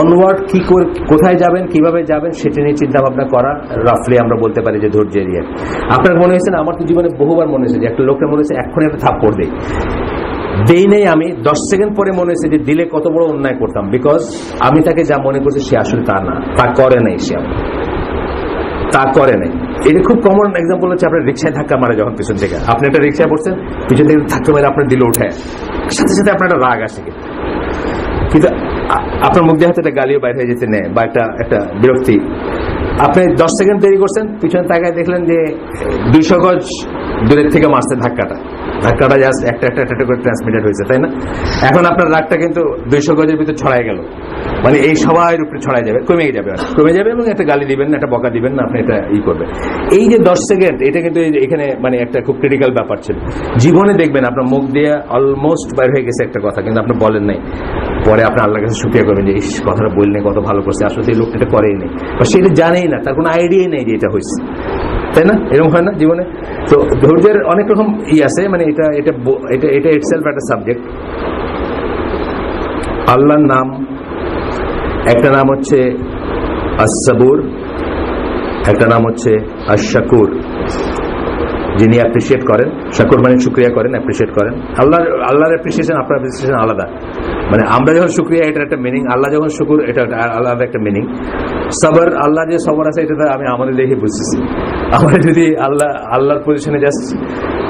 অনওয়ার্ড কি করে, কোথায় যাবেন, কিভাবে যাবেন, সেটা নিয়ে চিন্তা ভাবনা করা, রাফলি আমরা বলতে পারি যে ধৈর্যের ইয়ে। আপনার মনে হয়েছে না, আমার তো জীবনে বহুবার মনে হয়েছে যে একটা লোকটা মনে হয়েছে এক্ষুনি একটা থাপ্পড় দেই নেই, আমি 10 সেকেন্ড পরে মনে হয়েছে যে দিলে কত বড় অন্যায় করতাম, বিকজ আমি তাকে যা মনে করছি সে আসলে তা না, তা করে নাই, সে তা করে নাই। এটা খুব কমন এক্সাম্পল হচ্ছে আপনার রিক্সায় ধাক্কা মারে, যখন পিছন থেকে আপনি একটা রিক্সায় পড়ছেন, পিছন থেকে ধাক্কা মারে আপনার দিলে উঠে, সাথে সাথে আপনার একটা রাগ আসে, কিন্তু আপনার মুখ দিয়ে হাতে একটা গালিও বাইরে হয়ে যেতে নেয়, বা একটা বিরক্তি। আপনি 10 সেকেন্ড দেরি করছেন, পিছনে তাকায় দেখলেন যে 200 গজ দূরের থেকে মারছে ধাক্কাটা জাস্ট একটা করে ট্রান্সমিটেড হয়েছে, তাই না? এখন আপনার রাগটা কিন্তু 200 গজের ভিতরে ছড়াই গেল, মানে এই সবার উপরে ছড়াই যাবে, কমে যাবে এবং একটা গালি দিবেন না, একটা বকা দিবেন না, আপনি এটা করবেন। এই যে 10 সেকেন্ড, এটা কিন্তু এখানে মানে একটা খুব ক্রিটিক্যাল ব্যাপার ছিল। জীবনে দেখবেন আপনার মুখ দিয়ে অলমোস্ট বাইর হয়ে গেছে একটা কথা, কিন্তু আপনি বলেন নাই, পরে আপনি আল্লাহর কাছে শুকরিয়া করবেন যে এই কথাটা বললেন, কত ভালো করছে, আসলে এই লোকটা এটা করেই নেই বা সেটা জানেই না, তার কোনো আইডিয়াই নেই যে এটা হয়েছে, তাই না? এরকম হয় না জীবনে? তো ধৈর্যের অনেক রকম আছে, মানে এটা এটা এটা এটা ইটসেলফ একটা সাবজেক্ট। আল্লাহর নাম, একটা নাম হচ্ছে আস-সাবুর, একটা নাম হচ্ছে আশ-শাকুর, যিনি অ্যাপ্রিসিয়েট করেন। শাকুর মানে শুকরিয়া করেন, অ্যাপ্রিসিয়েট করেন। আল্লাহর অ্যাপ্রিসিয়েশন, আপনার অ্যাপ্রিসিয়েশন আলাদা। মানে আমরা যখন শুকরিয়া, এটা একটা মিনিং, আল্লাহ যখন শুকুর, এটা আলাদা একটা মিনিং। সবর, আল্লাহ যে সবর আছে, এটা আমি আমাদের দেখে বুঝতেছি। আমরা যদি আল্লাহর পজিশনে জাস্ট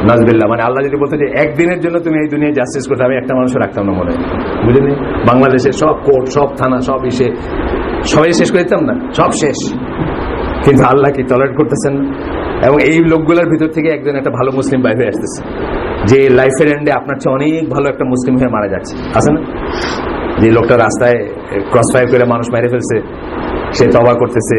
নাজবিল্লাহ, মানে আল্লাহ যদি বলতো যে একদিনের জন্য তুমি এই দুনিয়ায় জাস্টিস করতে, আমি একটা মানুষও রাখতাম না মনে, বুঝলেন? বাংলাদেশের সব কোর্ট, সব থানা, সব সবাই শেষ করে দিতাম না, সব শেষ। কিন্তু আল্লাহ কি টলারেট করতেছেন? এবং এই লোকগুলোর ভিতর থেকে একজন একটা ভালো মুসলিম বাইরে হয়ে আসতেছে, যে লাইফের এন্ডে আপনার চেয়ে অনেক ভালো একটা মুসলিম হয়ে মারা যাচ্ছে, আছে না? যে লোকটা রাস্তায় ক্রস ফায়ার করে মানুষ মেরে ফেলছে, সে তওবা করতেছে,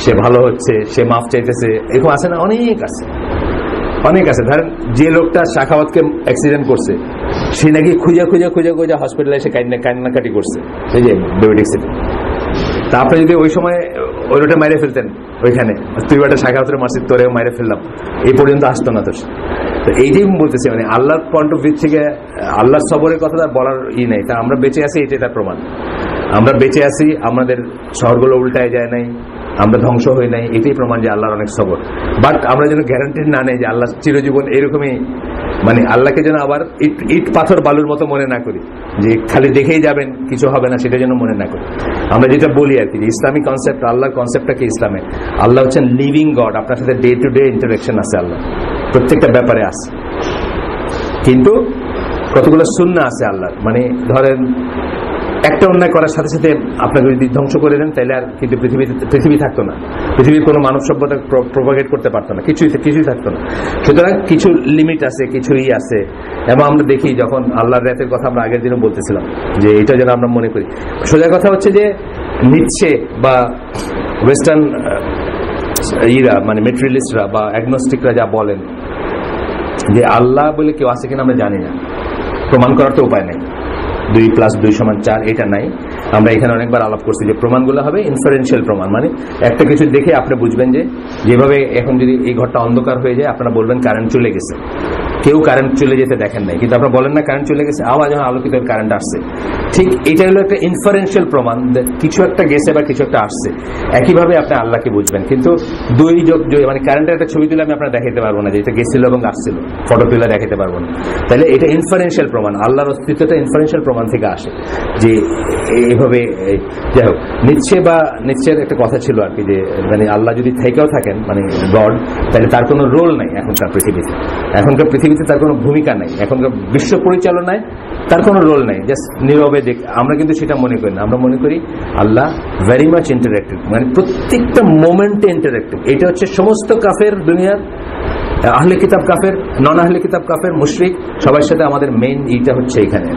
সে ভালো হচ্ছে, সে মাফ চাইতেছে, এরকম আছে না? অনেক আছে। ধরেন যে লোকটা শাখাওয়াতকে অ্যাক্সিডেন্ট করছে, সে নাকি খুঁজে হসপিটালে এসে কান্নাকাটি করছে, এই যে বেবিডিক্সে। তা আপনি যদি ওই সময় ওই লোকটা মেরে ফেলতেন ওইখানে, তুই একটা শাখাওয়াতের মাসিদ তোরে মেরে ফেললাম, এই পর্যন্ত আসতো না। তো এইটাই বলতেছি, মানে আল্লাহর পয়েন্ট অফ ভিউ থেকে আল্লাহর সবরের কথা তার বলার নেই। তা আমরা বেঁচে আছি, এটাই তার প্রমাণ। আমরা বেঁচে আছি, আমাদের শহরগুলো উল্টায় যায় নাই, আমরা ধ্বংস হই নাই, এটাই প্রমাণ যে আল্লাহর অনেক সবর। বাট আমরা যেন গ্যারান্টি না নেই যে আল্লাহ চিরজীবন এরকমই, মানে আল্লাহকে যেন আবার ইট পাথর বালুর মতো মনে না করি, যে খালি দেখেই যাবেন কিছু হবে না, সেটা যেন মনে না করি। আমরা যেটা বলি আর কি, যে ইসলামিক কনসেপ্ট, আল্লাহর কনসেপ্টটা কি ইসলামে, আল্লাহ হচ্ছেন লিভিং গড, আপনার সাথে ডে টু ডে ইন্টারাকশন আছে, আল্লাহ প্রত্যেকটা ব্যাপারে আছে। কিন্তু কতগুলো সুন্নাহ আছে আল্লাহর, মানে ধরেন একটা অন্যায় করার সাথে সাথে আপনাকে যদি ধ্বংস করে দেন, তাহলে আর কিন্তু পৃথিবী থাকতো না, পৃথিবীর কোনো মানব সভ্যতা প্রোপাগেট করতে পারতো না, কিছুই থাকতো না। সুতরাং কিছু লিমিট আছে, কিছুই আছে। এবং আমরা দেখি যখন আল্লাহর রাতের কথা আমরা আগের দিনও বলতেছিলাম, যে এটা যেন আমরা মনে করি। সোজা কথা হচ্ছে যে নিচ্ছে বা ওয়েস্টার্ন মানে মেটেরিয়ালিস্টরা বা অ্যাগনোস্টিকরা যা বলেন যে আল্লাহ বলে কেউ আছে কিনা আমরা জানি না, প্রমাণ করার তো উপায় নেই, 2+2=4 এটা নাই। আমরা এখানে অনেকবার আলাপ করছি যে প্রমাণগুলো হবে ইনফারেন্সিয়াল প্রমাণ, মানে একটা কিছু দেখে আপনি বুঝবেন যে, যেভাবে এখন যদি এই ঘরটা অন্ধকার হয়ে যায়, আপনারা বলবেন কারেন্ট চলে গেছে। কেউ কারেন্ট চলে যেতে দেখেন নাই, কিন্তু আপনারা বলেন না কারেন্ট চলে গেছে, আবার যখন আলোকিত কারেন্ট আসছে। ঠিক এটা হলো একটা ইনফারেন্সিয়াল প্রমাণ, কিছু একটা গেছে বা কিছু একটা আসছে। একইভাবে আপনি আল্লাহকে বুঝবেন। কিন্তু 2 মানে কারেন্টের একটা ছবি তুলে আমি আপনারা দেখাতে পারবো না যে এটা গেছিল এবং আসছিল, ফটো তুলে দেখাতে পারবো না। তাহলে এটা ইনফারেন্সিয়াল প্রমাণ, আল্লাহর অস্তিত্বটা ইনফারেন্সিয়াল প্রমাণ থেকে আসে। যে এইভাবে যাই হোক, নিশ্চয়ের একটা কথা ছিল আর কি, যে মানে আল্লাহ যদি থেকেও থাকেন, মানে গড, তাহলে তার কোনো রোল নাই এখনকার পৃথিবীতে তার কোনো ভূমিকা নাই, এখনকার বিশ্ব পরিচালনায় তার কোনো রোল নাই, জাস্ট নীরবে দেখ। আমরা কিন্তু সেটা মনে করি না, আমরা মনে করি আল্লাহ ভেরি মাচ ইন্টারেক্টিভ, মানে প্রত্যেকটা মোমেন্টে ইন্টারেক্টিভ। এটা হচ্ছে সমস্ত কাফের দুনিয়ার, আহলে কিতাব কাফের, নন আহলে কিতাব কাফের, মুশরিক, সবার সাথে আমাদের মেইন এইটা হচ্ছে এখানে,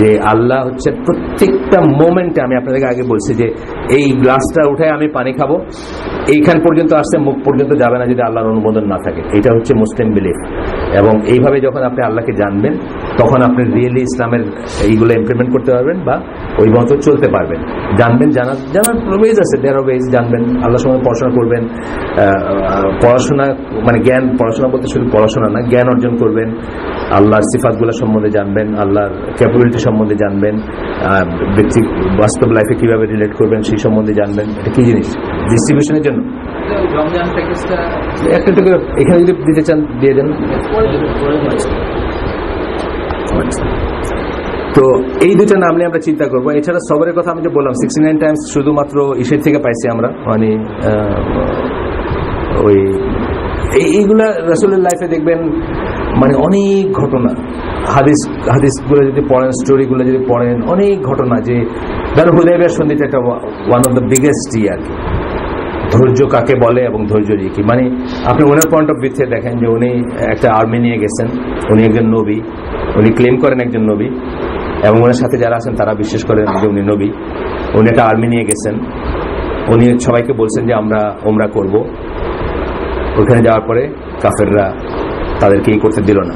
যে আল্লাহ হচ্ছে প্রত্যেকটা মোমেন্টে। আমি আপনাদেরকে আগে বলছি যে এই গ্লাসটা উঠায় আমি পানি খাবো, এইখান পর্যন্ত আসছে, মুখ পর্যন্ত যাবে না যদি আল্লাহর অনুমোদন না থাকে। এটা হচ্ছে মুসলিম বিলিফ। এবং এইভাবে যখন আপনি আল্লাহকে জানবেন, তখন আপনি রিয়েলি ইসলামের এইগুলো ইমপ্লিমেন্ট করতে পারবেন বা ওই মতো চলতে পারবেন। জানবেন, জানার ওয়েজ আছে, দেয়ার ওয়েজ। জানবেন, আল্লাহর সঙ্গে পড়াশোনা করবেন, পড়াশোনা মানে জ্ঞান, পড়াশোনা বলতে শুধু পড়াশোনা না, জ্ঞান অর্জন করবেন, আল্লাহর সিফাতগুলো সম্বন্ধে জানবেন, আল্লাহর ক্যাপাবিলিটি সম্বন্ধে জানবেন, ব্যক্তি বাস্তব লাইফে কিভাবে রিলেট করবেন সেই সম্বন্ধে জানবেন। এটা কি জিনিস ডিস্ট্রিবিউশনের জন্য একটা এখানে যদি দিতে চান দিয়ে দেন। তো এই দুটো নাম নিয়ে আমরা চিন্তা করবো। এছাড়া সবরের কথা আমি যে বললাম 69 টাইমস শুধুমাত্র ইসের থেকে পাইছি আমরা, মানে ওই এইগুলা রাসূলের লাইফে দেখবেন, মানে অনেক ঘটনা, হাদিসগুলো যদি পড়েন, স্টোরিগুলো যদি পড়েন, অনেক ঘটনা। যে ধরো হুদায়বিয়ার সন্ধিটা একটা ওয়ান অফ দ্য বিগেস্ট ইয়ার, ধৈর্য কাকে বলে এবং ধৈর্য কি, মানে আপনি ওনার পয়েন্ট অফ ভিউ থেকে দেখেন যে উনি একটা আর্মি নিয়ে গেছেন, উনি একজন নবী, উনি ক্লেম করেন একজন নবী, এবং ওনার সাথে যারা আছেন তারা বিশ্বাস করেন যে উনি নবী। উনি একটা আর্মি নিয়ে গেছেন, উনি সবাইকে বলছেন যে আমরা ওমরা করব। ওখানে যাওয়ার পরে কাফেররা তাদেরকে এই করতে দিল না।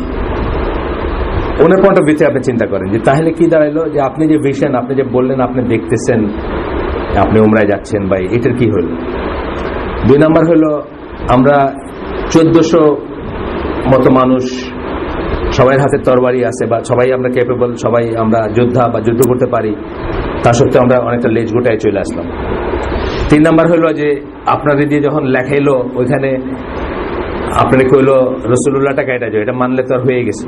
ওনার পয়েন্ট অফ ভিউতে আপনি চিন্তা করেন যে তাহলে কি দাঁড়াইলো, যে আপনি যে ভিশন, আপনি যে বললেন আপনি দেখতেছেন আপনি ওমরায় যাচ্ছেন, ভাই এটার কি হলো? 2 নাম্বার হলো, আমরা 1400 মতো মানুষ, সবাই হাতে তরবারি আছে বা সবাই আমরা ক্যাপেবল, সবাই আমরা যোদ্ধা বা যুদ্ধ করতে পারি, তা সত্ত্বেও আমরা অনেকটা লেজ গোটায় চলে আসলাম। 3 নাম্বার হলো যে আপনাদের দিয়ে যখন লেখা এলো ওইখানে আপনারা কইলো রাসূলুল্লাহটা কাইটা যায়, এটা মানলে তো আর হয়ে গেছে।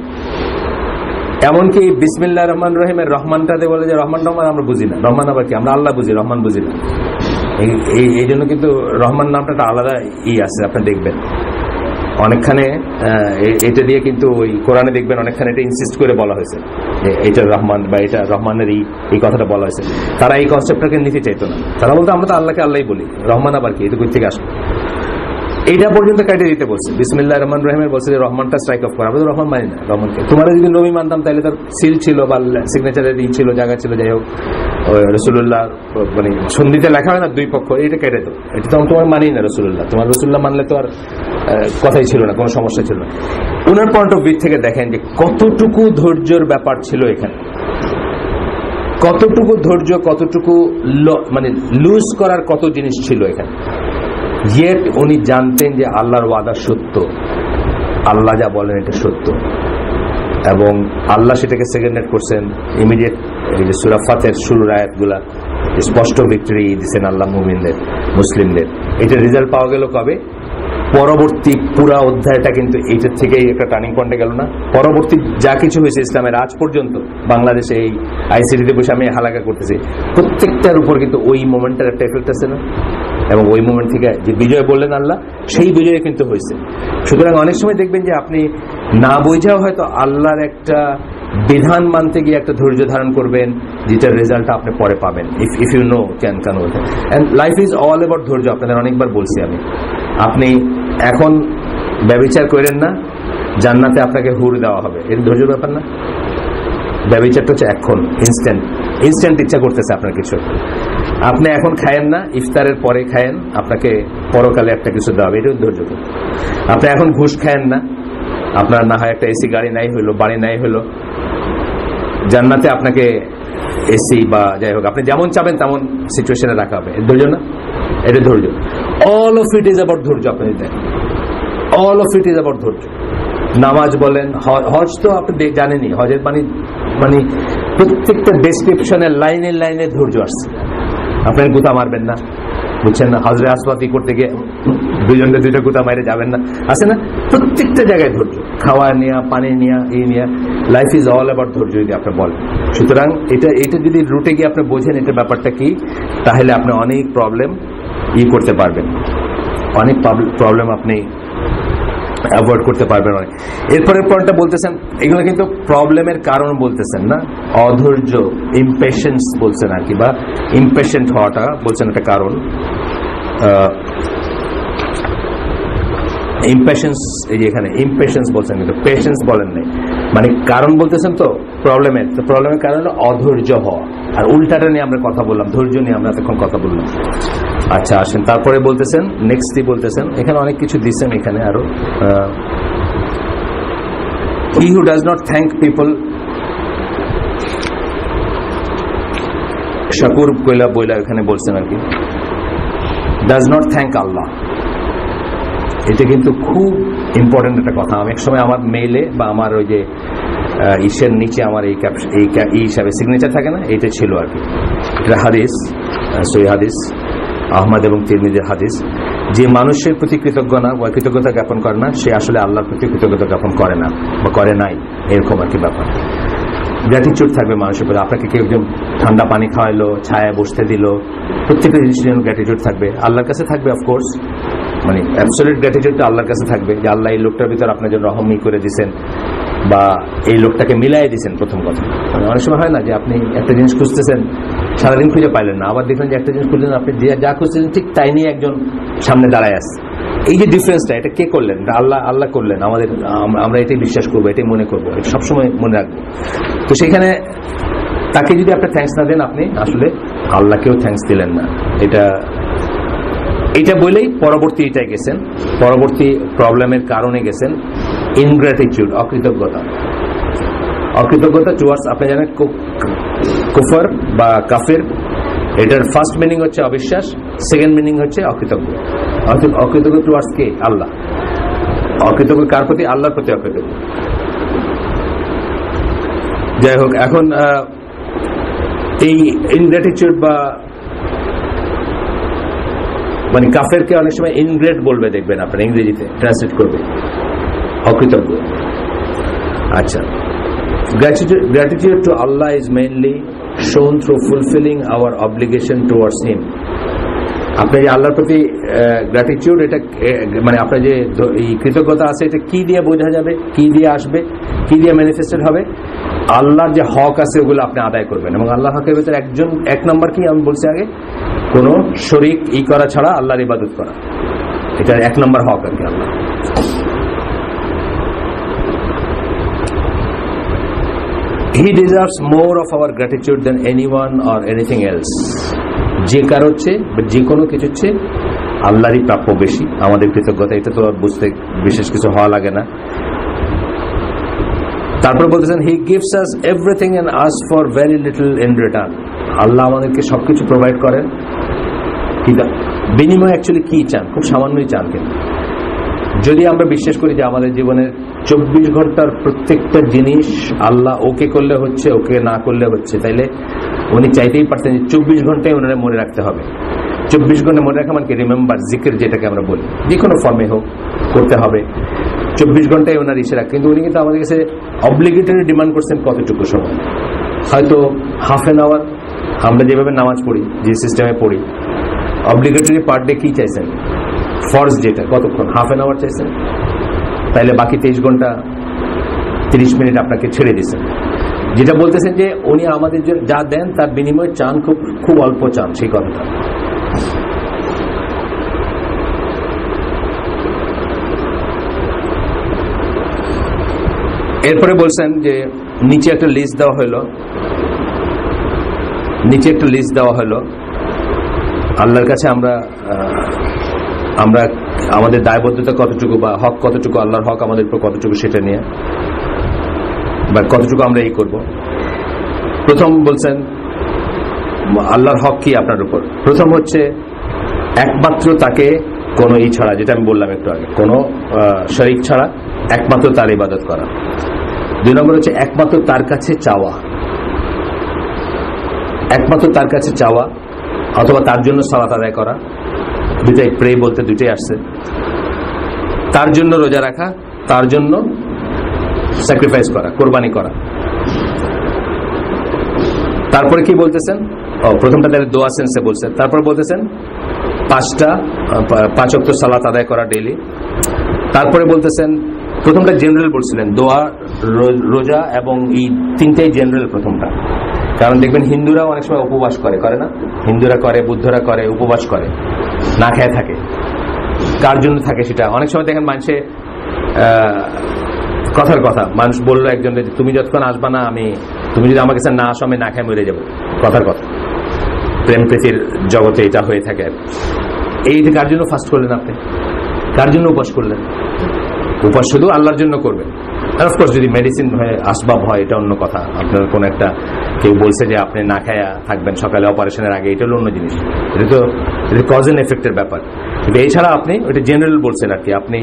এমনকি বিসমিল্লাহির রহমানির রহিমের রহমানটাতে বলে যে রহমান রহমান আমরা বুঝি না, রহমান আবার কি, আমরা আল্লাহ বুঝি, রহমান বুঝি না। এই জন্য কিন্তু রহমান নামটা একটা আলাদা আছে, আপনি দেখবেন অনেকখানে এটা দিয়ে কিন্তু ওই কোরআনে দেখবেন অনেকখানে এটা ইনসিস্ট করে বলা হয়েছে যে এটা রহমান বা এটা রহমানের এই কথাটা বলা হয়েছে। তারা এই কনসেপ্টটাকে নিতে চাইতো না, তারা বলতো আমরা তো আল্লাহকে আল্লাহই বলি, রহমান আবার কি, এটা কই থেকে আসলো। এইটা পর্যন্ত কাটে দিতে বলছে, বিসমিল্লাহির রহমানির রহিমের বলছে যে রহমানটা স্ট্রাইক অফ করা, আমরা তো রহমান মানি না রহমানকে। তোমরা যদি নবী মানতাম তাহলে তার সিল ছিল বা সিগনেচারের ছিল, জায়গা ছিল, যাই হোক রাসূলুল্লাহ মানে সন্ধিতে লেখা হয় না 2 পক্ষ, এটা কেটে দাও, এটা তো তোমার মানি না রাসূলুল্লাহ, তোমার রাসূলুল্লাহ মানলে তো আর কথাই ছিল না, কোনো সমস্যা ছিল না। ওনার পয়েন্ট অফ ভিউ থেকে দেখেন যে কতটুকু ধৈর্যের ব্যাপার ছিল এখানে, কতটুকু ধৈর্য, কতটুকু মানে লুজ করার কত জিনিস ছিল এখানে। ইয়েট উনি জানতেন যে আল্লাহর ওয়াদা সত্য, আল্লাহ যা বলেন এটা সত্য, এবং আল্লাহ সেটাকে সেকেন্ডেড করছেন ইমিডিয়েট। এই যে সূরা ফাতিহার শুরুর আয়াতগুলা স্পষ্ট ভিক্টরি দিচ্ছেন আল্লাহ মুমিনদের, মুসলিমদের। এটা রেজাল্ট পাওয়া গেল কবে? পরবর্তী পুরা অধ্যায়টা কিন্তু এইটার থেকেই একটা টার্নিং পয়েন্টে গেল না। পরবর্তী যা কিছু হয়েছে ইসলামের আজ পর্যন্ত, বাংলাদেশে এই আইসিডিতে বসে আমি হালাকা করতেছি, প্রত্যেকটার উপর কিন্তু ওই মোমেন্টের একটা এফেক্ট আছে না, এবং ওই মোমেন্ট থেকে যে বিজয় বললেন আল্লাহ, সেই বিজয় কিন্তু হয়েছে। সুতরাং অনেক সময় দেখবেন যে আপনি না বোঝাও হয়তো আল্লাহর একটা বিধান মানতে গিয়ে একটা ধৈর্য ধারণ করবেন, যেটার রেজাল্ট আপনি পরে পাবেন, if you know can and life is all about ধৈর্য। আপনাদের অনেকবার বলছি আমি, আপনি এখন ব্যভিচার করেন না, জান্নাতে আপনাকে হুর দেওয়া হবে, এর ধৈর্যের ব্যাপার না। ব্যভিচারটা হচ্ছে এখন ইনস্ট্যান্ট ইচ্ছা করতেছে আপনার কিছু, আপনি এখন খায়েন না, ইফতারের পরে খায়েন, আপনাকে পরকালে একটা কিছু দেওয়া হবে, এটাও ধৈর্য। আপনি এখন ঘুষ খায়েন না, আপনার না হয় একটা এসি গাড়ি নাই হইলো, বাড়ি নাই হইলো, জান্নাতে আপনাকে এসি বা যাই হোক আপনি যেমন চাবেন তেমন সিচুয়েশনে রাখা হবে, ধৈর্য না? এটা ধৈর্য। All of it is about ধৈর্য। আপনি দেখেন, all of it is about ধৈর্য। নামাজ বলেন, হজ তো আপনি জানেনই, হজের মানে প্রত্যেকটা ডেসক্রিপশনের লাইনে লাইনে ধৈর্য আসছে। আপনার গুতা মারবেন না, বুঝছেন না? হজরে আসওয়াদি করতে গিয়ে 2 গুতা মাইরে যাবেন না, আছে না? প্রত্যেকটা জায়গায় ধৈর্য, খাওয়া নেওয়া, পানি নেওয়া, এই নেওয়া, লাইফ ইজ অল অ্যাবাউট ধৈর্য যদি আপনি বলেন। সুতরাং এটা যদি রুটে গিয়ে আপনি বোঝেন এটা ব্যাপারটা কি, তাহলে আপনি অনেক প্রবলেম করতে পারবেন, অনেক প্রবলেম আপনি অ্যাভয়েড করতে পারবেন অনেক। এরপরের পয়েন্টটা বলতেছেন, এগুলো কিন্তু প্রবলেমের কারণ বলতেছেন না, অধৈর্য, ইমপেশেন্স বলছেন আর কি, বা ইমপেশেন্ট হওয়াটা বলছেন একটা কারণ। ইমপেশেন্স, এই যে এখানে ইমপেশেন্স বলছেন, কিন্তু পেশেন্স বলেন নাই, মানে কারণ বলতেছেন তো প্রবলেমের, তো প্রবলেমের কারণ হলো অধৈর্য হওয়া। আর উল্টাটা নিয়ে আমরা কথা বললাম, ধৈর্য নিয়ে আমরা এখন কথা বললাম। আচ্ছা আসেন, তারপরে বলতেছেন নেক্সটই বলতেছেন, এখানে অনেক কিছু দিচ্ছেন এখানে আরো। He who does not thank people, শাকুর বইলা এখানে বলছেন আর কি, ডাজ নট থ্যাংক আল্লাহ। এটা কিন্তু খুব ইম্পর্টেন্ট একটা কথা। আমি এক সময় আমার মেইলে বা আমার ওই যে ইসের নিচে আমার এই হিসাবে সিগনেচার থাকে না, এটা ছিল আর কি। এটা হাদিস, সহি হাদিস, আহমদ এবং তিরমিজির হাদিস, যে মানুষের প্রতি কৃতজ্ঞতা জ্ঞাপন করে না, সে আসলে আল্লাহর প্রতি কৃতজ্ঞতা জ্ঞাপন করে না বা করে নাই, এরকম আর কি ব্যাপার। গ্র্যাটিটিউড থাকবে মানুষের প্রতি। আপনাকে কেউ একজন ঠান্ডা পানি খাওয়াইলো, ছায়া বসতে দিল, প্রত্যেকটা জিনিসের জন্য গ্র্যাটিটিউড থাকবে, আল্লাহর কাছে থাকবে অফকোর্স, মানে অ্যাবসলিউট গ্র্যাটিটিউডটা আল্লাহর কাছে থাকবে, যে আল্লাহ এই লোকটার ভিতর আপনার জন্য রহমি করে দিচ্ছেন, বা এই লোকটাকে মিলাই দিচ্ছেন। প্রথম কথা, মানে অনেক সময় হয় না যে আপনি একটা জিনিস খুঁজতেছেন, সারাদিন খুঁজে পাইলেন না, আবার দেখলেন যে একটা জিনিস খুঁজলেন, আপনি যা খুঁজতেছেন ঠিক তাই নিয়ে একজন সামনে দাঁড়ায় আসছে। এই যে ডিফারেন্সটা, এটা কে করলেন? আল্লাহ করলেন আমাদের, আমরা এটাই বিশ্বাস করবো, এটাই মনে করবো, এটা সবসময় মনে রাখবো। তো সেখানে তাকে যদি আপনি থ্যাঙ্কস না দেন, আপনি আসলে আল্লাহকেও থ্যাঙ্কস দিলেন না। এটা বলেই পরবর্তী এটাই গেছেন, পরবর্তী প্রবলেমের কারণে গেছেন ইনগ্র্যাটিটিউড, অকৃতজ্ঞতা। অকৃতজ্ঞতা টুয়ার্ডস, আপনি জানেন কুফর বা কাফির, এটার ফার্স্ট মিনিং হচ্ছে অবিশ্বাস, সেকেন্ড মিনিং হচ্ছে অকৃতজ্ঞ। অকৃতজ্ঞ টুয়ার্ডস কে? আল্লাহ। অকৃতজ্ঞ কার প্রতি? আল্লাহর প্রতি অকৃতজ্ঞ। যাই হোক, এখন এই ইনগ্র্যাটিটিউড বা মানে কাফেরকে অনেক সময় ইনগ্রেট বলবে, দেখবেন আপনার ইংরেজিতে ট্রান্সলেট করবে অকৃতজ্ঞ। আচ্ছা, gratitude to Allah is mainly shown through fulfilling our obligation towards Him. আপনার যে আল্লাহর প্রতি গ্র্যাটিটিউড, এটা মানে আপনার যে কৃতজ্ঞতা আছে, এটা কি দিয়ে বোঝা যাবে, কি দিয়ে আসবে, কি দিয়ে ম্যানিফেস্টেড হবে? আল্লাহর যে হক আছে ওগুলো আপনি আদায় করবেন। এবং আল্লাহর হকের ভিতরে এক নম্বর কি আমি বলছি আগে, কোন শরীক করা ছাড়া আল্লাহর ইবাদত করা, এটা এক নম্বর হক আর কি আল্লাহ। He deserves more of our gratitude than anyone or anything else. যে কার হচ্ছে, যে কোনো কিছু হচ্ছে আল্লাহরই প্রাপ্য বেশি আমাদের কৃতজ্ঞতা। এটা তো বুঝতে বিশেষ কিছু হওয়া লাগে না। তারপর বলতেছেন he gives us everything and ask for very little in return. Allah আমাদেরকে সবকিছু প্রোভাইড করেন, কিন্তু বিনিময় অ্যাকচুয়ালি কি চান? খুব সামান্যই চান। কিন্তু যদি আমরা বিশ্বাস করি যে আমাদের জীবনের 24 ঘন্টার প্রত্যেকটা জিনিস আল্লাহ ওকে করলে হচ্ছে, ওকে না করলে হচ্ছে, তাইলে উনি চাইতেই পারতেন যে 24 ঘন্টায় ওনারা মনে রাখতে হবে। 24 ঘন্টা মনে রাখা মানে কি? রিমেম্বার, জিকির যেটাকে আমরা বলি, যে কোনো ফর্মে হোক করতে হবে। 24 ঘন্টায় ওনার ইশারা। কিন্তু উনি কিন্তু আমাদের কাছে অব্লিগেটরি ডিমান্ড করছেন কতটুকু সময়? হয়তো হাফ এন আওয়ার। আমরা যেভাবে নামাজ পড়ি, যে সিস্টেমে পড়ি, অব্লিগেটরি পার ডে কি চাইছেন? ফরজ যেটা কতক্ষণ? হাফ এন আওয়ার চাইছেন। তাইলে বাকি 23 ঘন্টা 30 মিনিট আপনাকে ছেড়ে দিচ্ছেন। যেটা বলতেছেন যে উনি আমাদের যা দেন তার বিনিময়ে চান খুব অল্প চান, সেই কথাটা। এরপরে বলছেন যে নিচে একটা লিস্ট দেওয়া হলো, আল্লাহর কাছে আমরা আমাদের দায়বদ্ধতা কতটুকু বা হক কতটুকু, আল্লাহর হক আমাদের উপর কতটুকু, সেটা নিয়ে বা কতটুকু আমরা এই করব। প্রথম বলছেন আল্লাহর হক কি আপনার উপর। প্রথম হচ্ছে একমাত্র তাকে কোনো ছাড়া, যেটা আমি বললাম একটু আগে, কোনো শরীক ছাড়া একমাত্র তার ইবাদত করা। 2 নম্বর হচ্ছে একমাত্র তার কাছে চাওয়া, একমাত্র তার কাছে চাওয়া অথবা তার জন্য সালাত আদায় করা। দুটাই প্রে বলতে দুটাই আসছে। তার জন্য রোজা রাখা, তার জন্য স্যাক্রিফাইস করা, কোরবানি করা। তারপরে কি বলতেছেন? প্রথমটা তাহলে দোয়া সেন্সে বলছেন। তারপর বলতেছেন 5 ওয়াক্ত সালাত আদায় করা ডেইলি। তারপরে বলতেছেন, প্রথমটা জেনারেল বলছিলেন, দোয়া, রোজা এবং এই 3টাই জেনারেল প্রথমটা। কারণ দেখবেন হিন্দুরাও অনেক সময় উপবাস করে না? হিন্দুরা করে, বুদ্ধরা করে, উপবাস করে, না খেয়ে থাকে। কার জন্য থাকে সেটা অনেক সময় দেখেন মানুষে কথার কথা, মানুষ বললো একজন, তুমি যতক্ষণ আসবা না, তুমি যদি আমার কাছে না আসো আমি না খেয়ে মরে যাবো, কথার কথা। প্রেম প্রীতির জগতে এটা হয়ে থাকে। এইটা কার জন্য ফাস্ট করলেন আপনি? কার জন্য উপাস করলেন? উপাস শুধু আল্লাহর জন্য করবেন। আর অফকোর্স যদি মেডিসিন হয়ে আসবাব হয়, এটা অন্য কথা। আপনার কোন একটা কেউ বলছে যে আপনি না খায়া থাকবেন সকালে অপারেশনের আগে, এটা হলো অন্য জিনিস। এটা তো কজ এন্ড এফেক্টের ব্যাপার। কিন্তু এছাড়া আপনি ওটা জেনারেল বলছেন আর কি। আপনি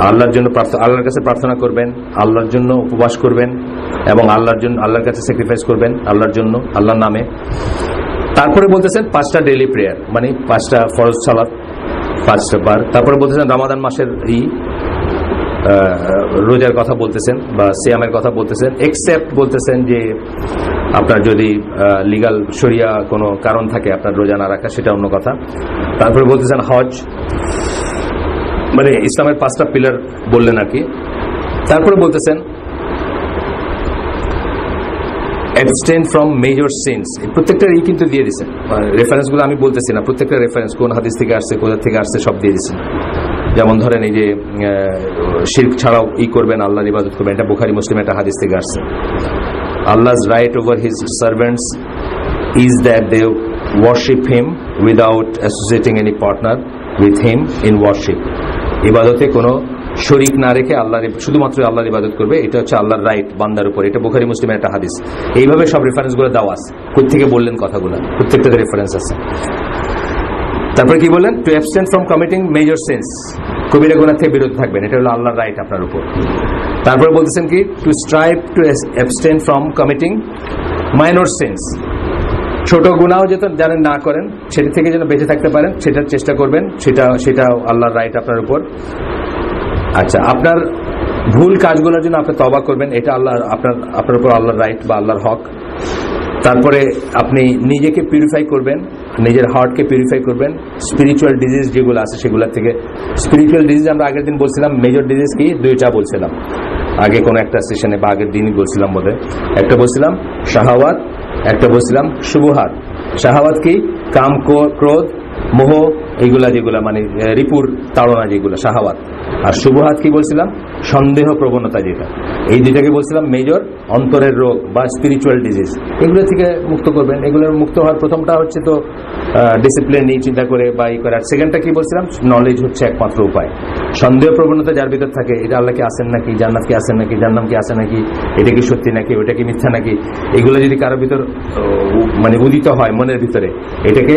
আল্লাহর জন্য আল্লাহর কাছে প্রার্থনা করবেন, আল্লাহর জন্য উপবাস করবেন এবং আল্লাহর কাছে স্যাক্রিফাইস করবেন আল্লাহর জন্য, আল্লাহর নামে। তারপরে বলতেছেন 5টা ডেইলি প্রেয়ার, মানে 5টা ফরজ সালাত 5টা বার। তারপরে বলতেছেন রমাদান মাসের রোজার কথা বলতেছেন বা সিয়ামের কথা বলতেছেন। এক্সেপ্ট বলতেছেন যে আপনার যদি লিগাল শরিয়া কোনো কারণ থাকে আপনার রোজা না রাখা, সেটা অন্য কথা। তারপরে বলতেছেন হজ, মানে ইসলামের 5টা পিলার বললেন আর কি। তারপরে বলতেছেন abstain from major sins। প্রত্যেকটা কিন্তু দিয়ে দিচ্ছেন, রেফারেন্সগুলো আমি বলতেছি না, প্রত্যেকটা রেফারেন্স কোন হাদিস থেকে আসছে, কোথা থেকে আসছে সব দিয়ে দিচ্ছেন। যেমন ধরেন এই যে শিরক ছাড়াও করবেন, আল্লাহর ইবাদত করবেন, এটা বুখারী মুসলিম একটা হাদিস থেকে আসছে। Allah's right over his servants is that they worship him without associating any partner with him in worship. ইবাদতে কোনো শরীক না রেখে আল্লাহর শুধুমাত্র আল্লাহর ইবাদত করবে, এটা হচ্ছে আল্লাহর রাইট বান্দার উপর। এটা বুখারী মুসলিমের একটা হাদিস। এইভাবে সব রেফারেন্সগুলো দেওয়া আছে, কোত্থেকে বললেন কথাগুলো, প্রত্যেকটাতে রেফারেন্স আছে। তারপরে কি বললেন? To abstain from committing major sins, কবিরা গুনাহ থেকে বিরত থাকবেন, এটা হলো আল্লাহর রাইট আপনার উপর। তারপরে বলতেছেন কি? To strive to abstain from committing minor sins, ছোট গুনাহও যেন জানেন না করেন, সেটা থেকে যেন বেঁচে থাকতে পারেন, সেটার চেষ্টা করবেন, সেটা আল্লাহর রাইট আপনার উপর। আচ্ছা, আপনার ভুল কাজগুলোর জন্য আপনি তওবা করবেন, এটা আল্লাহ আপনার উপর আল্লাহর রাইট বা আল্লাহর হক। তারপরে আপনি নিজেকে পিউরিফাই করবেন, নিজের হার্টকে পিউরিফাই করবেন স্পিরিচুয়াল ডিজিজ যেগুলো আছে সেগুলো থেকে। স্পিরিচুয়াল ডিজিজ আমরা আগের দিন বলছিলাম, মেজর ডিজিজ কি দুইটা বলছিলাম আগে কোন একটা সেশনে, বা আগের দিনই বলছিলাম বোধহয়। একটা বলছিলাম শাহাওয়াত, একটা বলছিলাম শুবহাত। শাহাওয়াত কি? কাম, ক্রোধ, মোহ, এইগুলা যেগুলা মানে রিপুর তাড়না যেগুলো শাহাওয়াত। আর শুবহাত কি বলছিলাম? সন্দেহ প্রবণতা যেটা। এই দুইটাকে বলছিলাম মেজর অন্তরের রোগ বা স্পিরিচুয়াল ডিজিজ। এগুলো থেকে মুক্ত করবেন। এগুলোর মুক্ত হওয়ার প্রথমটা হচ্ছে তো ডিসিপ্লিন নিয়ে চিন্তা করে বা ই করে। আর সেকেন্ডটা কি বলছিলাম? নলেজ হচ্ছে একমাত্র উপায়। সন্দেহ প্রবণতা যার ভিতর থাকে, এটা আল্লাহ কি আসেন নাকি, জান্নাত কি আসেন নাকি, জান্নাম কি আসে নাকি, এটা কি সত্যি নাকি, ওটা কি মিথ্যা নাকি, এগুলো যদি কারোর ভিতর মানে উদিত হয় মনের ভিতরে, এটাকে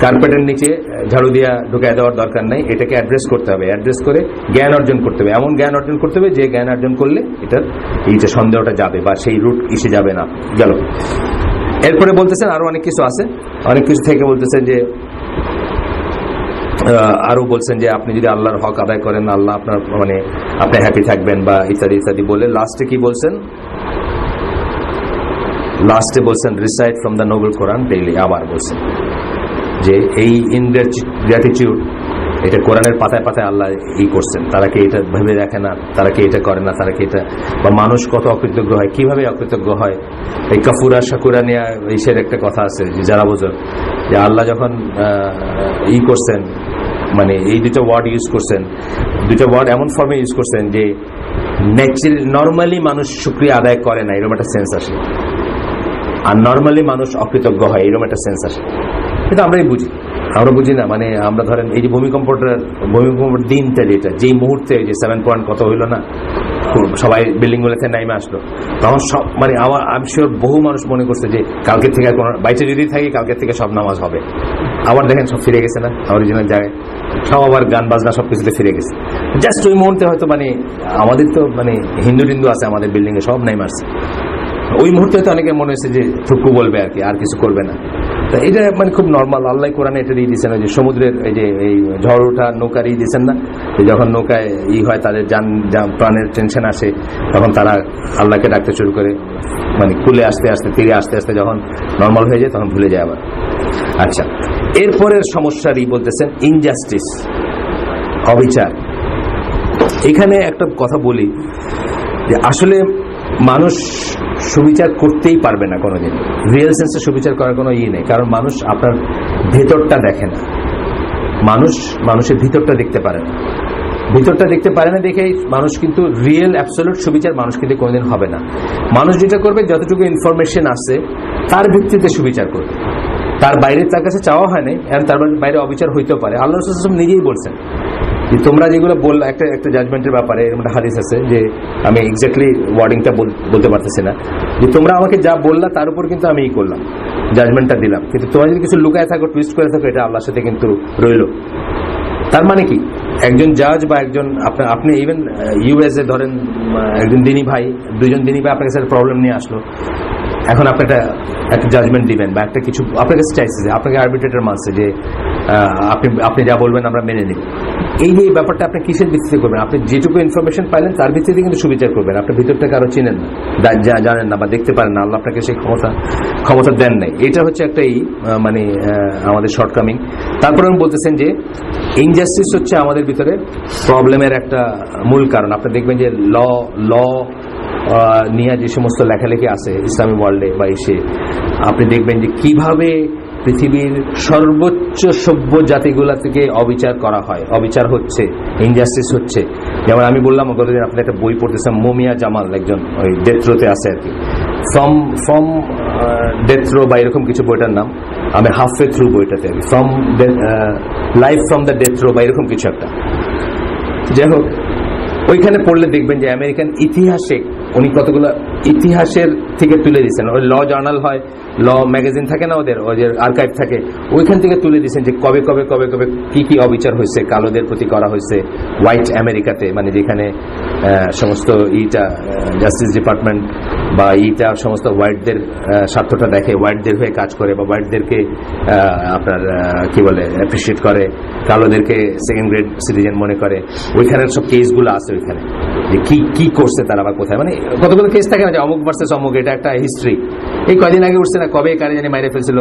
কার্পেটের নিচে ঝাড়ু দিয়া ঢুকায় দেওয়ার দরকার নাই, এটাকে অ্যাড্রেস করতে হবে। অ্যাড্রেস করে জ্ঞান অর্জন করতে হবে, এমন জ্ঞান অর্জন করতে হবে যে জ্ঞান অর্জন করলে এটার এই যে সন্দেহটা যাবে বা সেই রুট এসে যাবে না। গেল। এরপরে বলতেছেন আরো অনেক কিছু আছে, অনেক কিছু থেকে বলতেছেন যে আরো বলছেন যে আপনি যদি আল্লাহর হক আদায় করেন, আল্লাহ আপনার মানে আপনি হ্যাপি থাকবেন বা ইত্যাদি ইত্যাদি বলে লাস্টে কি বলছেন? লাস্টে বলছেন recite from the Nobel Quran daily. আবার বলছেন যে এই ইনগ্র্যাটিটিউড, এটা কোরআনের পাতায় পাতায় আল্লাহ ই করছেন। তারা কি এটা ভেবে দেখে না, তারা কি এটা করে না, তারা কি এটা, বা মানুষ কত অকৃতজ্ঞ হয়, কিভাবে অকৃতজ্ঞ হয়। এই কাফুরা শাকুরা নিয়ে ইসের একটা কথা আছে যে যারা বোঝেন যে আল্লাহ যখন ই করছেন, মানে এই দুটো ওয়ার্ড ইউজ করছেন, দুটো ওয়ার্ড এমন ফর্মে ইউজ করছেন যে নর্মালি মানুষ শুকরিয়া আদায় করে না, এরকম একটা সেন্স আসে। আর নর্মালি মানুষ অকৃতজ্ঞ হয়, এরকম একটা সেন্স আসে। কিন্তু আমরাই বুঝি, আমরা বুঝি না। মানে আমরা ধরেন এই যে ভূমিকম্পের দিনটা, যেটা যেই মুহূর্তে যে 7 পয়েন্ট কত হইল না, সবাই বিল্ডিং গুলোতে নাইমে আসলো, তখন সব মানে আমার আমি শিওর বহু মানুষ মনে করছে যে কালকে থেকে আর কোনো বাইরে যদি থাকি কালকে থেকে সব নামাজ হবে। আবার দেখেন সব ফিরে গেছে না অরিজিনাল জায়গায়, সব আবার গান বাজনা সবকিছুতে ফিরে গেছে। জাস্ট ওই মুহূর্তে হয়তো মানে আমাদের তো মানে হিন্দু আছে আমাদের বিল্ডিং এ, সব নাইমে আসছে। ওই মুহূর্তে হয়তো অনেকে মনে হয়েছে যে থুকু বলবে আর কি, আর কিছু করবে না। এটা মানে খুব নর্মাল। আল্লাহ কোরআনে এটা দিয়ে দিচ্ছেন যে সমুদ্রের এই যে এই ঝড় ওঠা নৌকার ই দিচ্ছেন না, যখন নৌকায় ই হয় তাদের প্রাণের টেনশন আসে, তখন তারা আল্লাহকে ডাকতে শুরু করে, মানে কুলে আসতে আসতে তীরে আসতে আসতে যখন নর্মাল হয়ে যায় তখন ভুলে যায় আবার। আচ্ছা, এরপরের সমস্যারই বলতেছেন ইনজাস্টিস, অবিচার। এখানে একটা কথা বলি যে আসলে মানুষ সুবিচার করতেই পারবে না কোনোদিন, রিয়েল সেন্সে সুবিচার করার কোনো ই নেই। কারণ মানুষ আপনার ভেতরটা দেখে না, মানুষের ভিতরটা দেখতে পারে না। ভিতরটা দেখতে পারে না দেখেই মানুষ কিন্তু রিয়েল অ্যাবসলিউট সুবিচার মানুষ কিন্তু কোনোদিন হবে না। মানুষ যেটা করবে, যতটুকু ইনফরমেশন আছে তার ভিত্তিতে সুবিচার করবে, তার বাইরে তার কাছে চাওয়া হয় না, এবং তার বাইরে অবিচার হইতেও পারে। আল্লাহ রাসূল নিজেই বলছেন যে তোমরা যেগুলো বললে, একটা জাজমেন্টের ব্যাপারে এরকম একটা হাদিস আছে, যে আমি এক্স্যাক্টলি ওয়ার্ডিংটা বলতে পারতেছি না, যে তোমরা আমাকে যা বললা তার উপর কিন্তু আমি ই করলাম, জাজমেন্টটা দিলাম, কিন্তু তোমরা যদি কিছু লুকায় থাকো, টুইস্ট করে থাকো, এটা আল্লাহর সাথে কিন্তু রইল। তার মানে কি, একজন জাজ বা একজন আপনি ইভেন ইউএসএ ধরেন একজন দিনী ভাই, দুইজন দিনী ভাই আপনার কাছে প্রবলেম নিয়ে আসলো, এখন আপনি একটা জাজমেন্ট দিবেন বা একটা কিছু আপনার কাছে চাইছে, যে আপনাকে আরবিট্রেটর মানছে যে আপনি যা বলবেন আমরা মেনে নিব। এই যে ব্যাপারটা আপনি কিসের ভিত্তিতে করবেন? আপনি যেটুকু ইনফরমেশন পাইলেন তার ভিত্তিতে কিন্তু সুবিচার করবেন। আপনার ভিতরটাকে আরো চিনেন না, জানেন না বা দেখতে পারেন না, আল্লাহ আপনাকে সেই ক্ষমতা দেন নাই। এটা হচ্ছে একটা মানে আমাদের শর্টকামিং। তারপরে আমি বলতেছেন যে ইনজাস্টিস হচ্ছে আমাদের ভিতরে প্রবলেমের একটা মূল কারণ। আপনি দেখবেন যে ল নিয়ে যে সমস্ত লেখালেখি আছে ইসলামী ওয়ার্ল্ডে বা এসে, আপনি দেখবেন যে কিভাবে পৃথিবীর সর্বোচ্চ সভ্য জাতিগুলা থেকে অবিচার করা হয়, অবিচার হচ্ছে, ইনজাস্টিস হচ্ছে। যেমন আমি বললাম গতদিন আপনি একটা বই পড়তেছেন, মোমিয়া জামাল, একজন ওই ডেথ রোতে আছে আর কি, ফ্রম ডেথ রো বা এরকম কিছু বইটার নাম। আমি হাফওয়ে থ্রু বইটাতে, from life from the death row বা এরকম কিছু একটা। যাই হোক, ওইখানে পড়লে দেখবেন যে আমেরিকান ইতিহাসে উনি কতগুলো ইতিহাসের থেকে তুলে দিচ্ছেন। ওই ল জার্নাল হয়, ল ম্যাগাজিন থাকে না ওদের, ওদের আর্কাইভ থাকে, ওইখান থেকে তুলে দিচ্ছেন যে কবে কবে কবে কবে কি কি অবিচার হয়েছে, কালোদের প্রতি করা হয়েছে হোয়াইট আমেরিকাতে, মানে যেখানে সমস্ত ইটা জাস্টিস ডিপার্টমেন্ট বা ইটা সমস্ত হোয়াইটদের স্বার্থটা দেখে, হোয়াইটদের হয়ে কাজ করে বা হোয়াইটদেরকে আপনার কি বলে অ্যাপ্রিসিয়েট করে, কালোদেরকে সেকেন্ড গ্রেড সিটিজেন মনে করে। ওইখানের সব কেসগুলো আছে ওইখানে, যে কি কি করছে তারা বা কোথায়, মানে কতগুলো কেস থাকে না যে অমুক ভার্সেস অমুক, এটা একটা হিস্ট্রি। এই কয়দিন আগে উঠছে না, কবে কারে জানি মাইরে ফেলছিল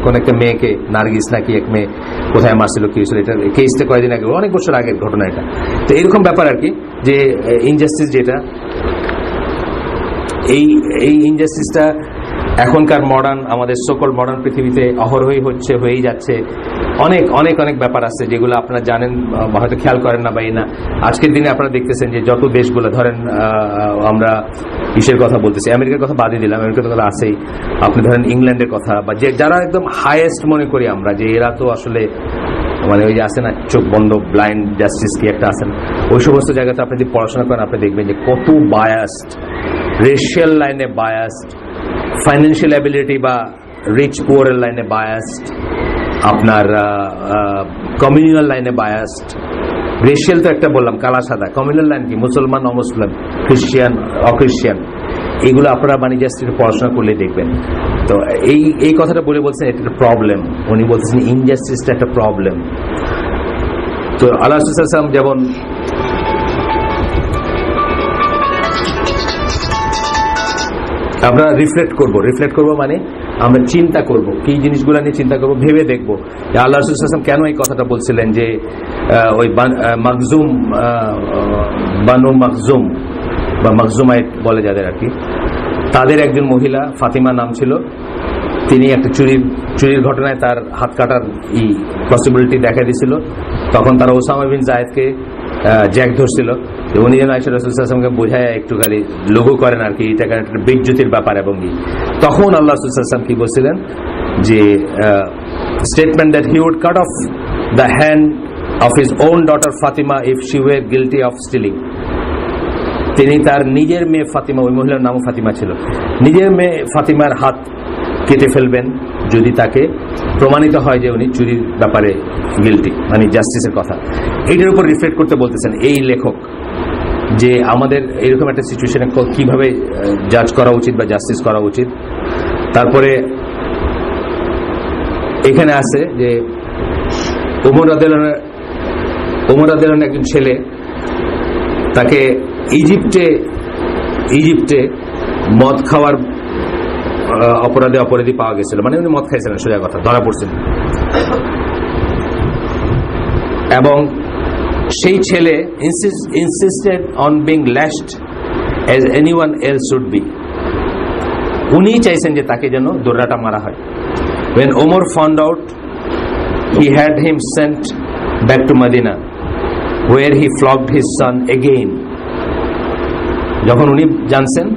কোন একটা মেয়েকে, নার্গিস নাকি এক মেয়ে, কোথায় মারছিল কি হয়েছিল, এটা কেসটা কয়দিন আগে, অনেক বছর আগের ঘটনা এটা। তো এরকম ব্যাপার আর কি, যে ইনজাস্টিস যেটা, এই ইনজাস্টিসটা এখনকার মডার্ন, আমাদের সকল মডার্ন পৃথিবীতে অহরহই হচ্ছে, হয়েই যাচ্ছে। অনেক অনেক অনেক ব্যাপার আছে যেগুলো আপনারা জানেন, হয়তো খেয়াল করেন না বা না। আজকের দিনে আপনারা দেখতেছেন যে যত দেশগুলো, ধরেন আমরা ইসের কথা বলতেছি, আমেরিকার কথা বাদই দিলাম, আমেরিকার কথা আছেই, আপনি ধরেন ইংল্যান্ডের কথা, বা যে যারা একদম হাইয়েস্ট মনে করি আমরা, যে এরা তো আসলে মানে ওই যে আছে না চোখ বন্ধ ব্লাইন্ড জাস্টিস কি একটা আছে না, ওই সমস্ত জায়গাতে আপনি যদি পড়াশোনা করেন আপনি দেখবেন যে কত বায়াসড, রেশিয়াল লাইনে বায়াসড, ফাইন্যান্সিয়াল অ্যাবিলিটি বা রিচ পুয়ারের লাইনে বায়াসড, আপনার কমিউনাল লাইনে বায়াসড। রেশিয়াল তো একটা বললাম কালা সাদা, কমিউনাল লাইন কি মুসলমান অমুসলিম, খ্রিস্টিয়ান অখ্রিস্টিয়ান, এগুলো আপনারা মানে জাস্ট পড়াশোনা করলে দেখবেন। তো এই কথাটা বলে বলছেন এটা একটা প্রবলেম, উনি বলতেছেন ইনজাস্টিসটা একটা প্রবলেম। তো আল্লাহ রাসূল সাল্লাল্লাহু আলাইহি ওয়াসাল্লাম যেমন আমরা রিফ্লেক্ট করব মানে আমরা চিন্তা করব, কি জিনিসগুলো নিয়ে চিন্তা করব, ভেবে দেখব যে আল্লাহ রাসূল সাল্লাল্লাহু আলাইহি ওয়াসাল্লাম কেন এই কথাটা বলছিলেন, যে ওই মাখজুম, বানু মাখজুম বা মাখজুমাইট বলে যাদের আর কি, তাদের একজন মহিলা ফাতিমা নাম ছিল, তিনি একটা চুরির ঘটনায় তার হাত কাটার পসিবিলিটি দেখা দিয়েছিল। তখন তারা ওসামা বিন জায়েদকে জ্যাক ধরছিল, উনি যেন আয়েশা রাসূল সাল্লাল্লাহু আলাইহি ওয়াসাল্লামকে বোঝায় একটু খালি লঘু করেন আর কি, এটা একটা বেজ্জতির ব্যাপার। এবং তখন আল্লাহ রাসূল সাল্লাল্লাহু আলাইহি ওয়াসাল্লাম কি বলছিলেন, যে statement that he would cut off the hand of his own daughter Fatima if she were guilty of stealing. তিনি তার নিজের মেয়ে ফাতিমা, ওই মহিলার নামও ফাতিমা ছিল, নিজের মেয়ে ফাতিমার হাত কেটে ফেলবেন যদি তাকে প্রমাণিত হয় যে উনি চুরির ব্যাপারে গিলটি, মানে জাস্টিসের কথা। এইটার উপর রিফ্লেক্ট করতে বলতেছেন এই লেখক, যে আমাদের এরকম একটা সিচুয়েশনে কিভাবে জাজ করা উচিত বা জাস্টিস করা উচিত। তারপরে এখানে আছে যে ওমর রাদিয়াল্লাহু একজন ছেলে, তাকে ইজিপ্টে মদ খাওয়ার অপরাধী পাওয়া গেছিল, মানে উনি মদ খাইছিলেন, সোজা কথা ধরা পড়ছেন। এবং সেই ছেলে insisted on being lashed as anyone else should be, উনি চাইছেন যে তাকে যেন দোররাটা মারা হয়। When Omar found out, he had him sent back to Medina where he flogged his son again. যখন উনি জানছেন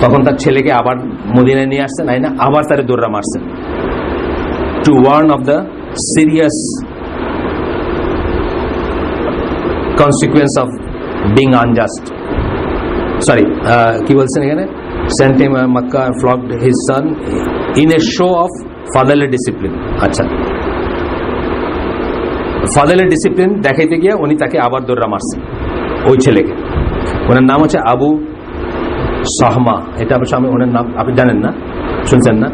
তখন তার ছেলেকে আবার মদিনায় নিয়ে আসছেন, আইনা আবার তারে দোররা মারছেন, to warn of the serious consequence of being unjust. Sorry, কি বলছেন এখানে, sent him Makkah and flogged his son in a show of fatherly discipline. আচ্ছা, ফাদারলি ডিসিপ্লিন দেখাইতে গিয়ে উনি তাকে আবার দোররা মারছেন, ওই ছেলেকে। ওনার নাম হচ্ছে আবু সাহমা। এটা অবশ্য আমি ওনার নাম আপনি জানেন না, শুনছেন না,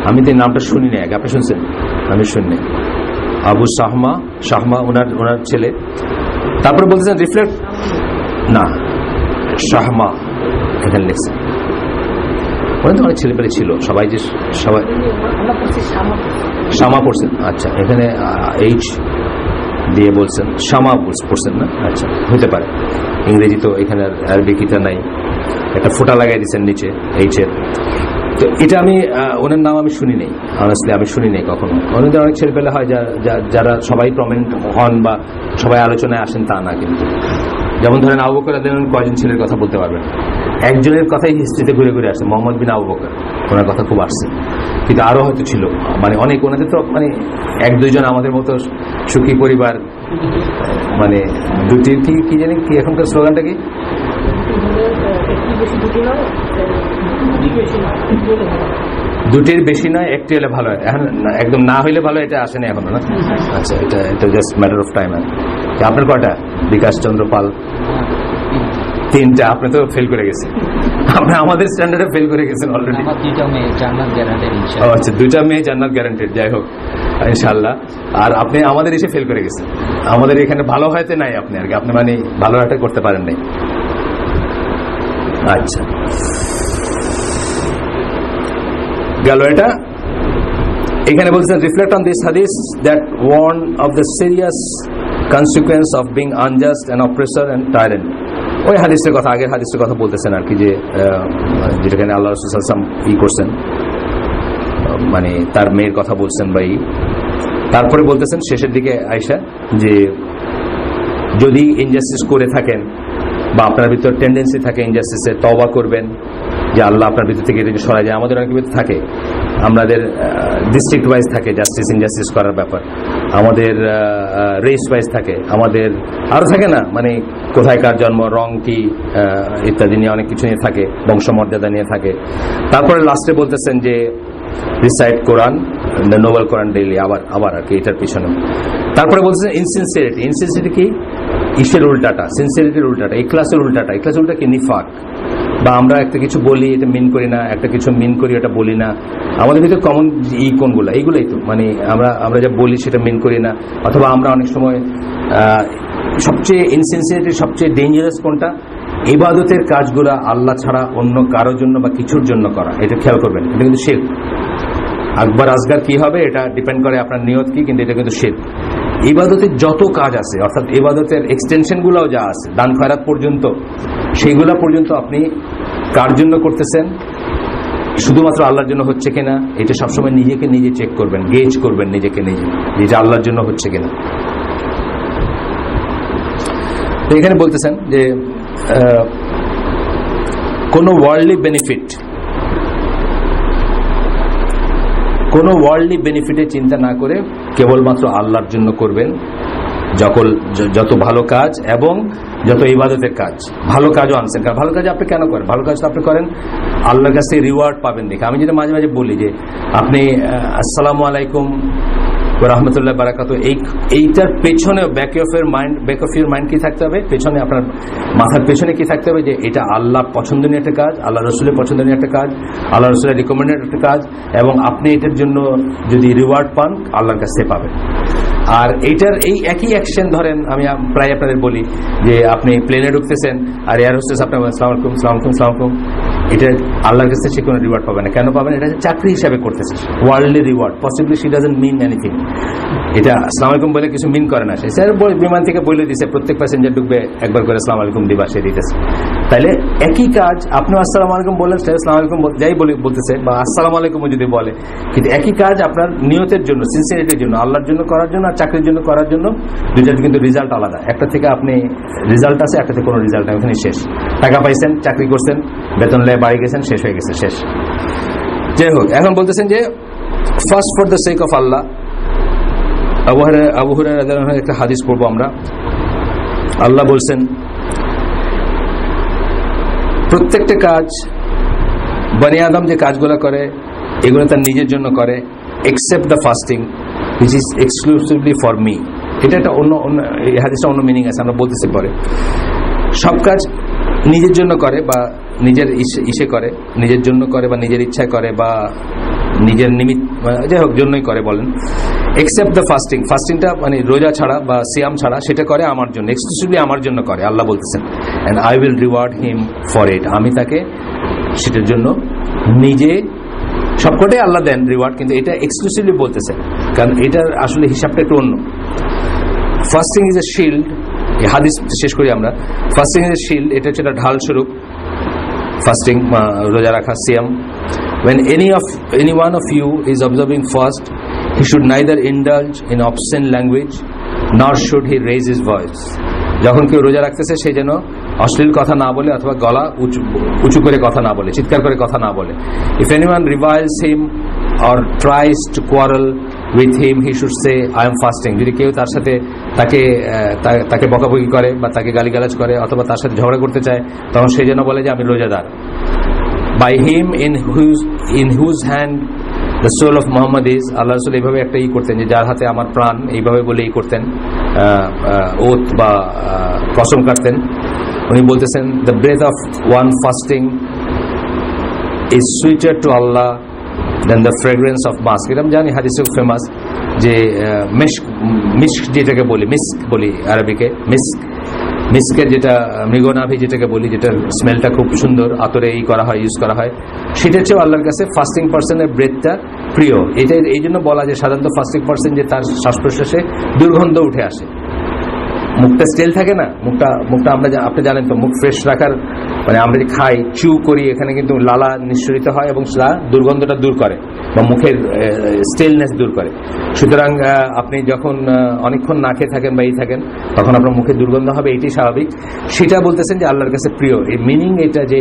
আমি তো নামটা শুনি না আগে, আপনি শুনছেন? আমি শুনি। আবু সাহমা ওনার ছেলে। তারপরে বলতেছেন রিফ্লেক্ট না, শাহমা এখানে লিখছেন। ওখানে তো অনেক ছেলেপেলে ছিল, সবাই শামা পড়ছেন। আচ্ছা, এখানে এইচ দিয়ে বলছেন, শামা পড়ছেন না? আচ্ছা, হতে পারে, ইংরেজি তো এখানে আরবিকিটা নাই, একটা ফোঁটা লাগাই দিচ্ছেন নিচে এইচের। তো এটা আমি ওনার নাম আমি শুনি নাই, অনেস্টলি আমি শুনি নাই কখনো। ওনাদের অনেক ছেলেপেলে হয় যারা সবাই প্রমিনেন্ট হন বা সবাই আলোচনায় আসেন তা না, কিন্তু যেমন ধরেন আবু বকর রাদিয়াল্লাহু আনহু কয়জন ছেলের কথা বলতে পারবেন? একজনের কথাই হিস্ট্রিতে ঘুরে ঘুরে আসছে, মোহাম্মদ বিন আবু বকর, ওনার কথা খুব আসছে, কিন্তু আরো হয়তো ছিল, মানে অনেক, ওনাদের তো মানে এক দুইজন আমাদের মতো সুখী পরিবার, মানে দুটির কি জানি কি এখনকার স্লোগানটা কি, দুটির বেশি নয় একটি হলে ভালো হয়, এখন একদম না হইলে ভালো, এটা আসেনি এখনো না? আচ্ছা, এটা জাস্ট ম্যাটার অফ টাইম। আপনার কয়টা? বিকাশ চন্দ্র পাল 3টা, আপনি তো ফেল করে গেছেন, আপনি আমাদের স্ট্যান্ডার্ডে ফেল করে গেছেন অলরেডি। আচ্ছা, 2টা মেয়ে জান্নাত গ্যারান্টেড, যাই হোক ইনশাআল্লাহ। আর আপনি আমাদের এসে ফেল করে গেছেন, আমাদের এখানে ভালো হয়তো নাই আপনি, আর কি আপনি মানে ভালো একটা করতে পারেন নাই। আচ্ছা, গেল এটা। এখানে বলছেন reflect on this hadith that warn of the serious consequence of being unjust and oppressor and tyrant. ওই হাদিসের কথা, আগের হাদিসের কথা বলতেছেন আর কি, যে যেখানে আল্লাহ রাসূল সাল্লাল্লাহু আলাইহি ওয়াসাল্লাম করছেন, মানে তার মেয়ের কথা বলছেন বা তারপরে বলতেছেন শেষের দিকে আয়েশা, যে যদি ইনজাস্টিস করে থাকেন বা আপনার ভিতর টেন্ডেন্সি থাকে ইনজাস্টিসে, তওবা করবেন যে আল্লাহ আপনার ভিতর থেকে এটা সরাই যায়। আমাদের অনেক ভিতর থাকে, আমাদের ডিস্ট্রিক্ট ওয়াইজ থাকে জাস্টিস ইনজাস্টিস করার ব্যাপার, আমাদের রেস ওয়াইজ থাকে, আমাদের আরো থাকে না, মানে কোথায় কার জন্ম, রং কি ইত্যাদি নিয়ে অনেক কিছু নিয়ে থাকে, বংশমর্যাদা নিয়ে থাকে। তারপরে লাস্টে বলতেছেন যে recite Quran, the Nobel Quran daily, আবার আর কি এটার পিছনে। তারপরে বলতেছেন ইনসিনসিয়ারিটি। ইনসিনসিয়ারিটি কি? ইসের উল্টাটা, সিনসিয়ারিটির উল্টাটা, ইখলাসের উল্টাটা। ইখলাসের উল্টা কি? নিফাক। বা আমরা একটা কিছু বলি এটা মিন করি না, একটা কিছু মিন করি এটা বলি না। আমাদের ভিতরে কমন কোনগুলো? এইগুলোই তো, মানে আমরা যা বলি সেটা মিন করি না, অথবা আমরা অনেক সময় সবচেয়ে ইনসিনসিয়ারিটি সবচেয়ে ডেঞ্জারাস কোনটা? ইবাদতের কাজগুলো আল্লাহ ছাড়া অন্য কারোর জন্য বা কিছুর জন্য করা। এটা খেয়াল করবেন, এটা কিন্তু শিরক। আকবার আসগার কি হবে এটা ডিপেন্ড করে আপনার নিয়ত কি, কিন্তু এটা কিন্তু শিরক। ইবাদতের যত কাজ আছে, অর্থাৎ ইবাদতের এক্সটেনশন গুলাও যা আছে, দান খয়রাত পর্যন্ত, সেইগুলা পর্যন্ত আপনি কার জন্য করতেছেন, শুধুমাত্র আল্লাহর জন্য হচ্ছে কিনা, এটা সবসময় নিজেকে নিজে চেক করবেন, গেজ করবেন নিজেকে নিজে, যে আল্লাহর জন্য হচ্ছে কিনা। তো এখানে বলতেছেন যে কোনো ওয়ার্ল্ডলি বেনিফিটের চিন্তা না করে কেবলমাত্র আল্লাহর জন্য করবেন যত ভালো কাজ এবং যত ইবাদতের কাজ। ভালো কাজও আনছেন, কারণ ভালো কাজ আপনি কেন করেন? ভালো কাজ আপনি করেন আল্লাহর কাছ থেকে রিওয়ার্ড পাবেন দেখে। আমি যেটা মাঝে মাঝে বলি যে আপনি আসসালামু আলাইকুম রাহমাতুল্লাহ বারাকাতু, এইটার পেছনে ব্যাক অফ ইউর মাইন্ড কি থাকতে হবে? পেছনে আপনার মাথার পেছনে কি থাকতে হবে? যে এটা আল্লাহ পছন্দনীয় একটা কাজ, আল্লাহ রসুলের পছন্দনীয় একটা কাজ, আল্লাহ রসুলের রিকমেন্ডেড একটা কাজ, এবং আপনি এটার জন্য যদি রিওয়ার্ড পান আল্লাহর কাছ থেকে পাবেন। আর এইটার এই একই অ্যাকশন ধরেন, আমি প্রায় আপনাদের বলি যে আপনি প্লেনে ঢুকতেছেন আর এয়ার হোস্টেস আপনার আসসালামু আলাইকুম সালাম আলাইকুম, এটা আল্লাহর কাছে সে কোনো রিওয়ার্ড পাবে না। কেন পাবেন? এটা চাকরি হিসাবে করতেছে, worldly reward. Possibly she doesn't mean anything. এটা আসসালামু আলাইকুম বলে কিছু মিন করে না। সে স্যার বিমান থেকে বলে দিছে প্রত্যেক প্যাসেঞ্জার ঢুকবে একবার করে আসসালামু আলাইকুম দিবা, সে দিতেছে। তাইলে একই কাজ আপনি আসসালামু আলাইকুম বললেন, সে আসসালামু আলাইকুম যাই বলতেছে, বা আসসালামু আলাইকুম যদি বলে, কিন্তু একই কাজ আপনার নিয়তের জন্য, সিনসিয়ারিটির জন্য, আল্লাহর জন্য করার জন্য আর চাকরির জন্য করার জন্য, দুইটার কিন্তু রেজাল্ট আলাদা। একটা থেকে আপনি রেজাল্ট আছে, একটা থেকে কোনো রেজাল্ট নেই, ওখানে শেষ। টাকা পাইছেন, চাকরি করছেন, বেতন লেগে বাড়ি গেছেন, শেষ হয়ে গেছে, শেষ। যাই হোক, এখন বলতেছেন যে first for the sake of Allah. Abu Hurairah রাদিয়াল্লাহু আনহু একটা হাদিস পড়বো আমরা। আল্লাহ বলছেন প্রত্যেকটা কাজ বনি আদম যে কাজগুলো করে এগুলো তার নিজের জন্য করে, except the fasting which is exclusively for me. এটা একটা অন্য এই হাদিসটা অন্য মিনিং আছে, আমরা বলতেছি পরে। সব কাজ নিজের জন্য করে বা নিজের ইসে করে, নিজের জন্য করে বা নিজের ইচ্ছায় করে বা নিজের নিমিত্ত, যাই হোক জন্যই করে বলেন, এক্সেপ্ট দ্য ফাস্টিং। ফাস্টিংটা মানে রোজা ছাড়া বা সিয়াম ছাড়া, সেটা করে আমার জন্য, এক্সক্লুসিভলি আমার জন্য করে। আল্লাহ বলতেছেন and I will reward him for it. আমি তাকে সেটার জন্য নিজে, সবকটাই আল্লাহ দেন রিওয়ার্ড, কিন্তু এটা এক্সক্লুসিভলি বলতেছেন, কারণ এটার আসলে হিসাবটা একটু অন্য। ফাস্টিং ইজ এ শিল্ড, এই হাদিস শেষ করি আমরা। ফাস্টিং ইজ এ শিল্ড, এটা হচ্ছে একটা ঢাল স্বরূপ। ফাস্টিং, রোজা রাখা, সিয়াম। When any one of you is observing fast, he should neither indulge in obscene language nor should he raise his voice. যখন কেউ রোজা রাখতেছে সে যেন অশ্লীল কথা না বলে অথবা গলা উঁচু করে কথা না বলে, চিৎকার করে কথা না বলে। If anyone reviles him or tries to quarrel with him he should say I am fasting. যদি কেউ তার সাথে তাকে বকাবকি করে বা তাকে গালিগালাজ করে অথবা তার সাথে ঝগড়া করতে চায়, তখন সে যেন বলে যে আমি রোজাদার। By him in whose hand the soul of Muhammad is, Allah রাসূল এইভাবে একটা করতেন যে যার হাতে আমার প্রাণ, এইভাবে বলে করতেন, ওথ বা কসম কাটতেন। উনি বলতেছেন the breath of one fasting is sweeter to Allah than the fragrance of musk. এরকম জানি হাদিসে ফেমাস যে মিস্ক যেটাকে বলি, মিস্ক বলি আরবিকে, মিস্কের যেটা মৃগনাভি যেটাকে বলি, যেটার স্মেলটা খুব সুন্দর, আতরে করা হয়, ইউজ করা হয়, সেটা হচ্ছে আল্লাহর কাছে ফাস্টিং পার্সনের ব্রেথটা প্রিয়। এটা এই জন্য বলা যে সাধারণত ফাস্টিং পার্সন যে তার শ্বাস প্রশ্বাসে দুর্গন্ধ উঠে আসে, মুখটা স্টেল থাকে না, মুখটা আপনি জানেন তো, মুখ ফ্রেশ রাখার মানে আমরা যে খাই, চু করি, এখানে কিন্তু লালা নিঃসরিত হয় এবং সেটা দুর্গন্ধটা দূর করে বা মুখের স্টেলনেস দূর করে। সুতরাং আপনি যখন অনেকক্ষণ না খেয়ে থাকেন বা থাকেন, তখন আপনার মুখে দুর্গন্ধ হবে, এটাই স্বাভাবিক। সেটা বলতেছেন যে আল্লাহর কাছে প্রিয়। এই মিনিং এটা যে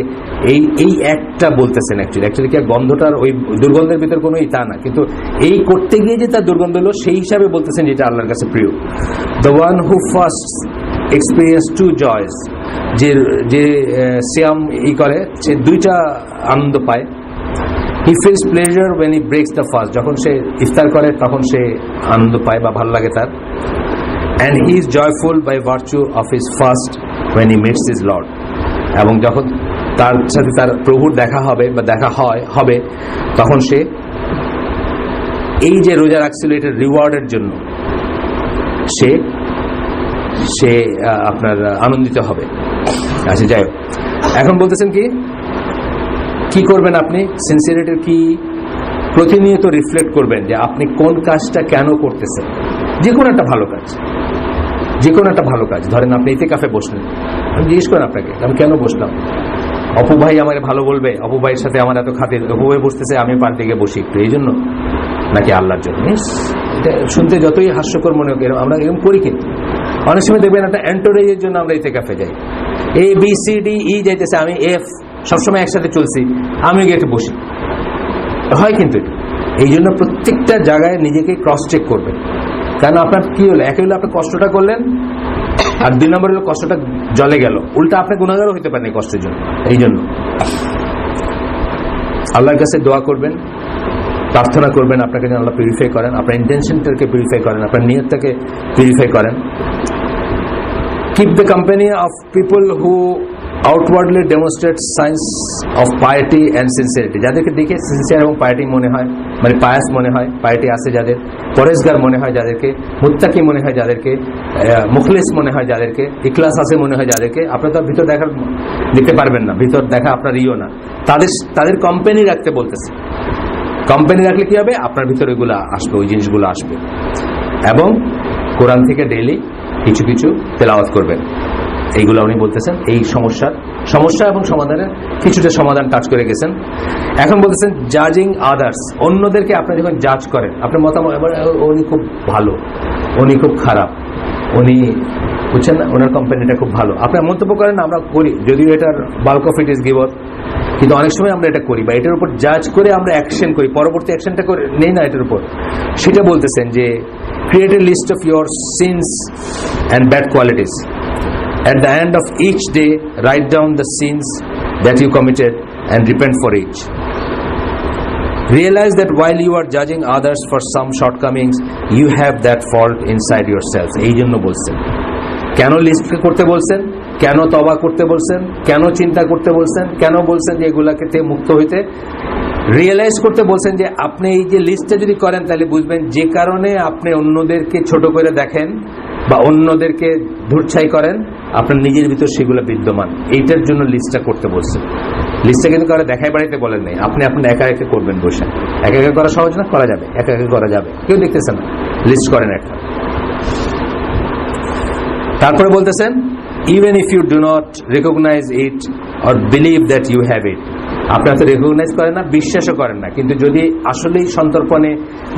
এই একটা বলতেছেন অ্যাকচুয়ালি কি গন্ধটার ওই দুর্গন্ধের ভিতর কোনো তা না, কিন্তু এই করতে গিয়ে যে তার দুর্গন্ধ হলো সেই হিসাবে বলতেছেন যেটা আল্লাহর কাছে প্রিয়। The one who fast experience two joys, যে সিয়াম করে সে দুইটা আনন্দ পায়। He feels pleasure when he breaks the fast, যখন সে ইফতার করে তখন সে আনন্দ পায় বা ভালো লাগে তার। And he is joyful by virtue of his fast when he meets his Lord, এবং যখন তার সাথে তার প্রভুর দেখা হবে বা দেখা হবে তখন সে এই যে রোজা রাখছিল এটার রিওয়ার্ডের জন্য সে আপনার আনন্দিত হবে। আচ্ছা, যাই হোক, এখন বলতেছেন কি করবেন আপনি, সিনসিয়ারিটির কি প্রতিনিয়ত রিফ্লেক্ট করবেন যে আপনি কোন কাজটা কেন করতেছেন। যে কোনো একটা ভালো কাজ, ধরেন আপনি ইতিকাফে বসলেন, আমি জিজ্ঞেস করেন আপনাকে আমি কেন বসলাম, অপু ভাই আমাকে ভালো বলবে, অপু ভাইয়ের সাথে আমার এত খাতির, অপু ভাই বসতেছে আমি পার দিকে বসি একটু, এই জন্য নাকি আল্লাহর জন্য। এটা শুনতে যতই হাস্যকর মনে হোক, আমরা এরকম করি, কিন্তু অনেক সময় দেখবেন একটা এন্টোরেজের জন্য আমরা ইতিকাফে যাই, A B C D E যাইতেছে, আমি এফ সবসময় একসাথে চলছি, আমি গিয়ে একটু বসি হয়। কিন্তু এই জন্য প্রত্যেকটা জায়গায় নিজেকে ক্রস চেক করবেন। কারণ আপনার কি হলো, একে হলো আপনি কষ্টটা করলেন, আর 2 নম্বর হলো কষ্টটা জলে গেল, উল্টা আপনি গুনাহগারও হতে পারেন এই কষ্টের জন্য। এই জন্য আল্লাহর কাছে দোয়া করবেন, প্রার্থনা করবেন আপনাকে যেন আল্লাহ পিউরিফাই করেন, আপনার ইন্টেনশনটাকে পিউরিফাই করেন, আপনার নিয়তটাকে পিউরিফাই করেন। Keep the company of people who outwardly demonstrate signs of পাইটি অ্যান্ড সিনসিয়ারিটি, যাদেরকে দেখে সিনসিয়ার এবং পাইটি মনে হয়, মানে পায়াস মনে হয়, পাইটি আছে যাদের, পরেশগার মনে হয় যাদেরকে, মুত্তাকি মনে হয় যাদেরকে, মুখলিস মনে হয় যাদেরকে, ইখলাস আছে মনে হয় যাদেরকে, আপনি তো ভিতর দেখতে পারবেন না, ভিতর দেখা আপনার ইও না, তাদের কোম্পানি রাখতে বলতেছে। কোম্পানি রাখলে কি হবে, আপনার ভিতরে ওইগুলো আসবে, ওই জিনিসগুলো আসবে। এবং কোরআন থেকে ডেইলি কিছু কিছু তেলাওয়াত করবেন, এইগুলো উনি বলতেছেন। এই সমস্যা এবং সমাধানের কিছুটা সমাধান কাজ করে গেছেন। এখন বলতেছেন জাজিং আদার্স, অন্যদেরকে আপনি যখন জাজ করেন, আপনার মতামত উনি খুব ভালো, উনি খুব খারাপ, উনি বুঝছেন না, ওনার কোম্পানিটা খুব ভালো, আপনার মন্তব্য করেন, আমরা করি, যদিও এটার bulk of it is gift, কিন্তু অনেক সময় আমরা এটা করি বা এটার উপর জাজ করে আমরা অ্যাকশন করি, পরবর্তী অ্যাকশনটা করে নেই না এটার উপর। সেটা বলতেছেন যে create a list of your sins and bad qualities. At the end of each day, write down the sins that you committed and repent for each. Realize that while you are judging others for some shortcomings, you have that fault inside yourselves. এই জন্য বলছেন, কেন list করতে বলছেন, কেন তওবা করতে বলছেন, কেন চিন্তা করতে বলছেন, কেন বলছেন যে এগুলাকে মুক্ত হইতে, রিয়েলাইজ করতে বলছেন যে আপনি এই যে লিস্টটা যদি করেন তাহলে বুঝবেন যে কারণে আপনি অন্যদেরকে ছোট করে দেখেন বা অন্যদেরকে ধূর্ছাই করেন, আপনার নিজের ভিতর সেগুলো বিদ্যমান, এইটার জন্য লিস্টটা করতে বলছেন। লিস্টটা কিন্তু করে দেখাই বাড়িতে বলেন নাই, আপনি একা একা করবেন বসে, একা একা করা সহজ না, করা যাবে, একা একা করা যাবে, কেউ দেখতেছে না, লিস্ট করেন একটা। তারপরে বলতেছেন even if you do not recognize it or believe that you have it, আপনি হয়তো রেকগনাইজ করেন না, বিশ্বাসও করেন না, কিন্তু যদি আসলেই সন্তর্পণে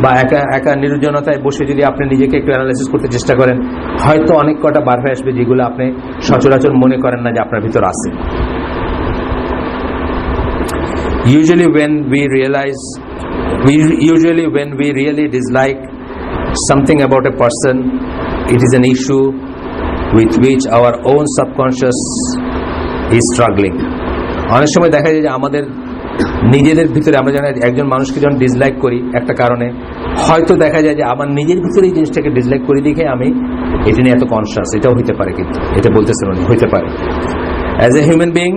বা একা একা নির্জনতায় বসে যদি আপনি নিজেকে একটু অ্যানালাইসিস করতে চেষ্টা করেন, হয়তো অনেক কটা বার হয়ে আসবে যেগুলো আপনি সচরাচর মনে করেন না যে আপনার ভিতর আছে। Usually when we really dislike something about a person, it is an issue with which our own subconscious is struggling. অনেক সময় দেখা যায় যে আমাদের নিজেদের ভিতরে আমরা যখন একজন মানুষকে যখন ডিসলাইক করি একটা কারণে, হয়তো দেখা যায় যে আমার নিজের ভিতরে এই জিনিসটাকে ডিসলাইক করে দেখে আমি এটা নিয়ে এত কনসিয়াস, এটাও হইতে পারে, কিন্তু এটা বলতেছেন উনি, হইতে পারে। As a human being,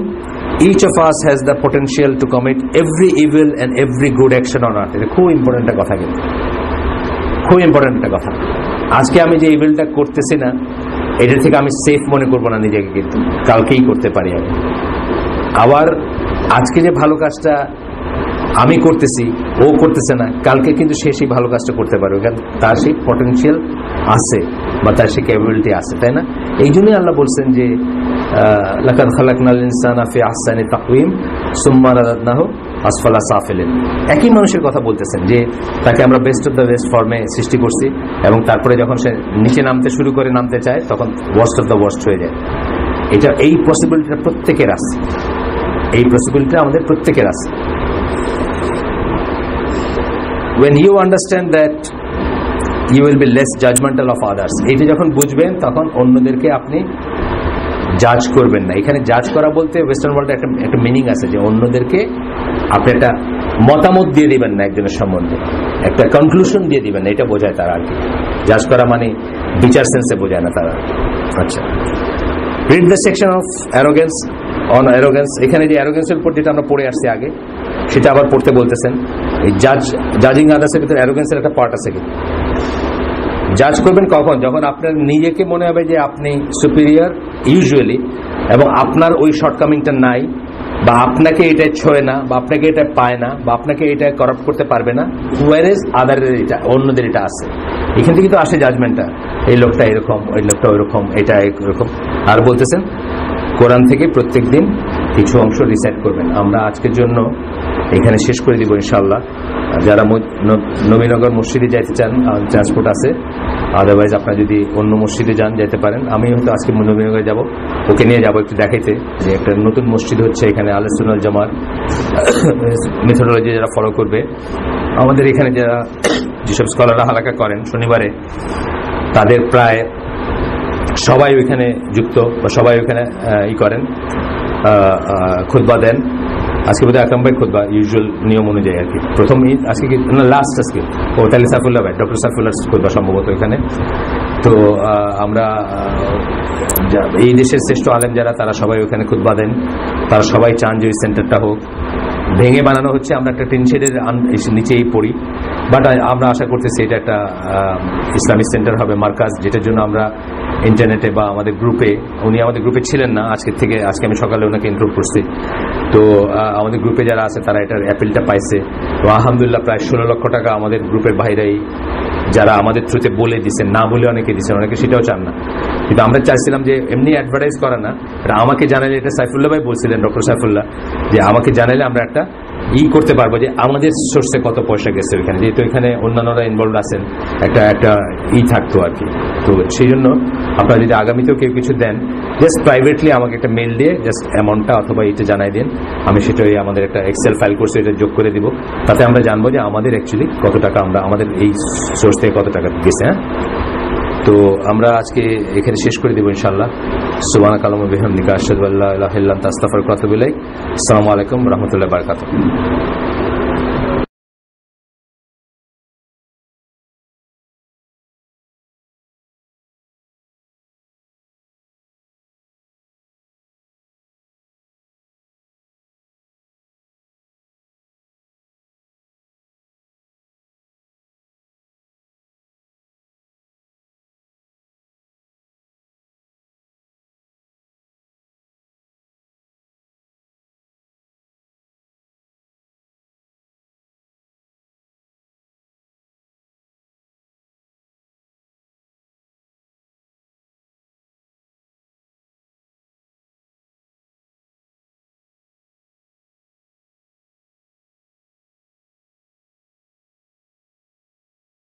each of us has the potential to commit every evil and every good action on earth. এটা খুব ইম্পর্টেন্ট একটা কথা, কিন্তু খুব ইম্পর্টেন্ট একটা কথা। আজকে আমি যে ইভিলটা করতেছি না, এটার থেকে আমি সেফ মনে করবো না নিজেকে, কিন্তু কালকেই করতে পারি আমি। আবার আজকে যে ভালো কাজটা আমি করতেছি, ও করতেছে না, কালকে কিন্তু সে সেই ভালো কাজটা করতে পারবে, কারণ তার সেই পটেনশিয়াল আছে বা তার সেই ক্যাপাবিলিটি আছে, তাই না? এই জন্যই আল্লাহ বলছেন যে লাকাদ খালাকনাল ইনসানা ফি আহসানি তাকওয়িম সুম্মা রাদাদনাহু আসফালা সাফিলিন। একই মানুষের কথা বলতেছেন যে তাকে আমরা বেস্ট অফ দ্য বেস্ট ফর্মে সৃষ্টি করছি, এবং তারপরে যখন সে নিচে নামতে শুরু করে, নামতে চায়, তখন ওয়ার্স্ট অফ দ্য ওয়ার্স্ট হয়ে যায়। এটা, এই পসিবিলিটিটা প্রত্যেকের আছে, এই পসিবিলিটিটা আমাদের প্রত্যেকের আছে। When you understand that, you will be less judgmental of others. এটা যখন বুঝবেন, তখন অন্যদেরকে আপনি জাজ করবেন না। এখানে জাজ করা বলতে ওয়েস্টার্ন ওয়ার্ল্ডে একটা মিনিং আছে যে অন্যদেরকে আপনি একটা মতামত দিয়ে দিবেন না, একজনের সম্বন্ধে একটা কনক্লুশন দিয়ে দিবেন না, এটা বোঝায় তারা আর কি। জাজ করা মানে বিচার সেন্সে বোঝায় না তারা। আচ্ছা, read the section of arrogance on arrogance. এখানে যে অ্যারোগেন্সের উপর যেটা আমরা পড়ে আসছি আগে, সেটা আবার পড়তে বলতেছেন। এই জাজিং আদার্সের ভিতরে অ্যারোগেন্সের একটা পার্ট আছে। কিন্তু জাজ করবেন কখন? যখন আপনার নিজেকে মনে হবে যে আপনি সুপিরিয়র ইউজুয়ালি, এবং আপনার ওই শর্টকামিংটা নাই, বা আপনাকে এটা ছোঁয় না, বা আপনাকে এটা পায় না, বা আপনাকে এটা করাপ্ট করতে পারবে না, ওয়ারেজ আদারের এটা, অন্যদের এটা আছে। এখান থেকে তো আসে জাজমেন্টটা, এই লোকটা এরকম, ওই লোকটা ওইরকম, এটা এরকম। আর বলতেছেন কোরআন থেকে প্রত্যেক দিন কিছু অংশ রিসাইট করবেন। আমরা আজকের জন্য এখানে শেষ করে দিব ইনশাআল্লাহ। যারা নবীনগর মসজিদে যাইতে চান, ট্রান্সপোর্ট আছে, আদারওয়াইজ আপনারা যদি অন্য মসজিদে যান যেতে পারেন। আমি হয়তো আজকে নবীনগরে যাব, ওকে নিয়ে যাব একটু দেখাইতে যে একটা নতুন মসজিদ হচ্ছে এখানে, আহলে সুন্নাত জামাত মেথোডোলজি যারা ফলো করবে। আমাদের এখানে যারা যেসব স্কলাররা হালাকা করেন শনিবারে, তাদের প্রায় সবাই ওইখানে যুক্ত, বা সবাই ওইখানে করেন, খুতবা দেন। আজকে বোধহয় আকরাম ভাই খুতবা ইউজুয়াল নিয়ম অনুযায়ী আর কি, প্রথম ঈদ আজকে কি না লাস্ট আজকে, ও তাহলে সাইফুল্লাহ ভাই, ডক্টর সাইফুল্লাহ খুতবা সম্ভবত এখানে। তো আমরা এই দেশের শ্রেষ্ঠ আলেম যারা, তারা সবাই ওখানে খুতবা দেন। তারা সবাই চান যে ওই সেন্টারটা হোক। ভেঙে বানানো হচ্ছে, আমরা একটা টিন শেডের নিচেই পড়ি, বাট আমরা আশা করতেছি এটা একটা ইসলামিক সেন্টার হবে, মার্কাজ, যেটার জন্য আমরা ইন্টারনেটে বা আমাদের গ্রুপে, উনি আমাদের গ্রুপে ছিলেন না আজকে আমি সকালে ওনাকে ইন্টারভিউ করছি, তো আমাদের গ্রুপে যারা আছে তারা এটার অ্যাপিলটা পাইছে। তো আলহামদুলিল্লাহ প্রায় 16 লক্ষ টাকা আমাদের গ্রুপের বাইরেই যারা আমাদের থ্রুতে বলে দিচ্ছেন, না বলে অনেকে দিচ্ছেন, অনেকে সেটাও চান না। কিন্তু আমরা চাইছিলাম যে এমনি অ্যাডভার্টাইজ করা না, এটা আমাকে জানালে, এটা সাইফুল্লাহ ভাই বলছিলেন, ডক্টর সাইফুল্লাহ, যে আমাকে জানালে আমরা একটা করতে পারবো যে আমাদের সোর্সে কত পয়সা গেছে ওইখানে, যেহেতু এখানে অন্যান্যরা ইনভলভ আছেন, একটা থাকতো আর কি। তো সেই জন্য আপনারা যদি আগামীতেও কেউ কিছু দেন, জাস্ট প্রাইভেটলি আমাকে একটা মেল দিয়ে জাস্ট অ্যামাউন্টটা অথবা এটা জানাই দিন, আমি সেটাই আমাদের একটা এক্সেল ফাইল করছি, এটা যোগ করে দিব, তাতে আমরা জানবো যে আমাদের অ্যাকচুয়ালি কত টাকা, আমাদের এই সোর্স থেকে কত টাকা গেছে। হ্যাঁ, তো আমরা আজকে এখানে শেষ করে দেবো ইনশাআল্লাহ। সুবহানাকা আল্লাহুম্মা ওয়া বিহামদিকা আশহাদু আল্লা ইলাহা ইল্লা আনতা আস্তাগফিরুকা ওয়া আতুবু ইলাইক। আসসালামু আলাইকুম ওয়া রাহমাতুল্লাহি ওয়া বারাকাতুহু।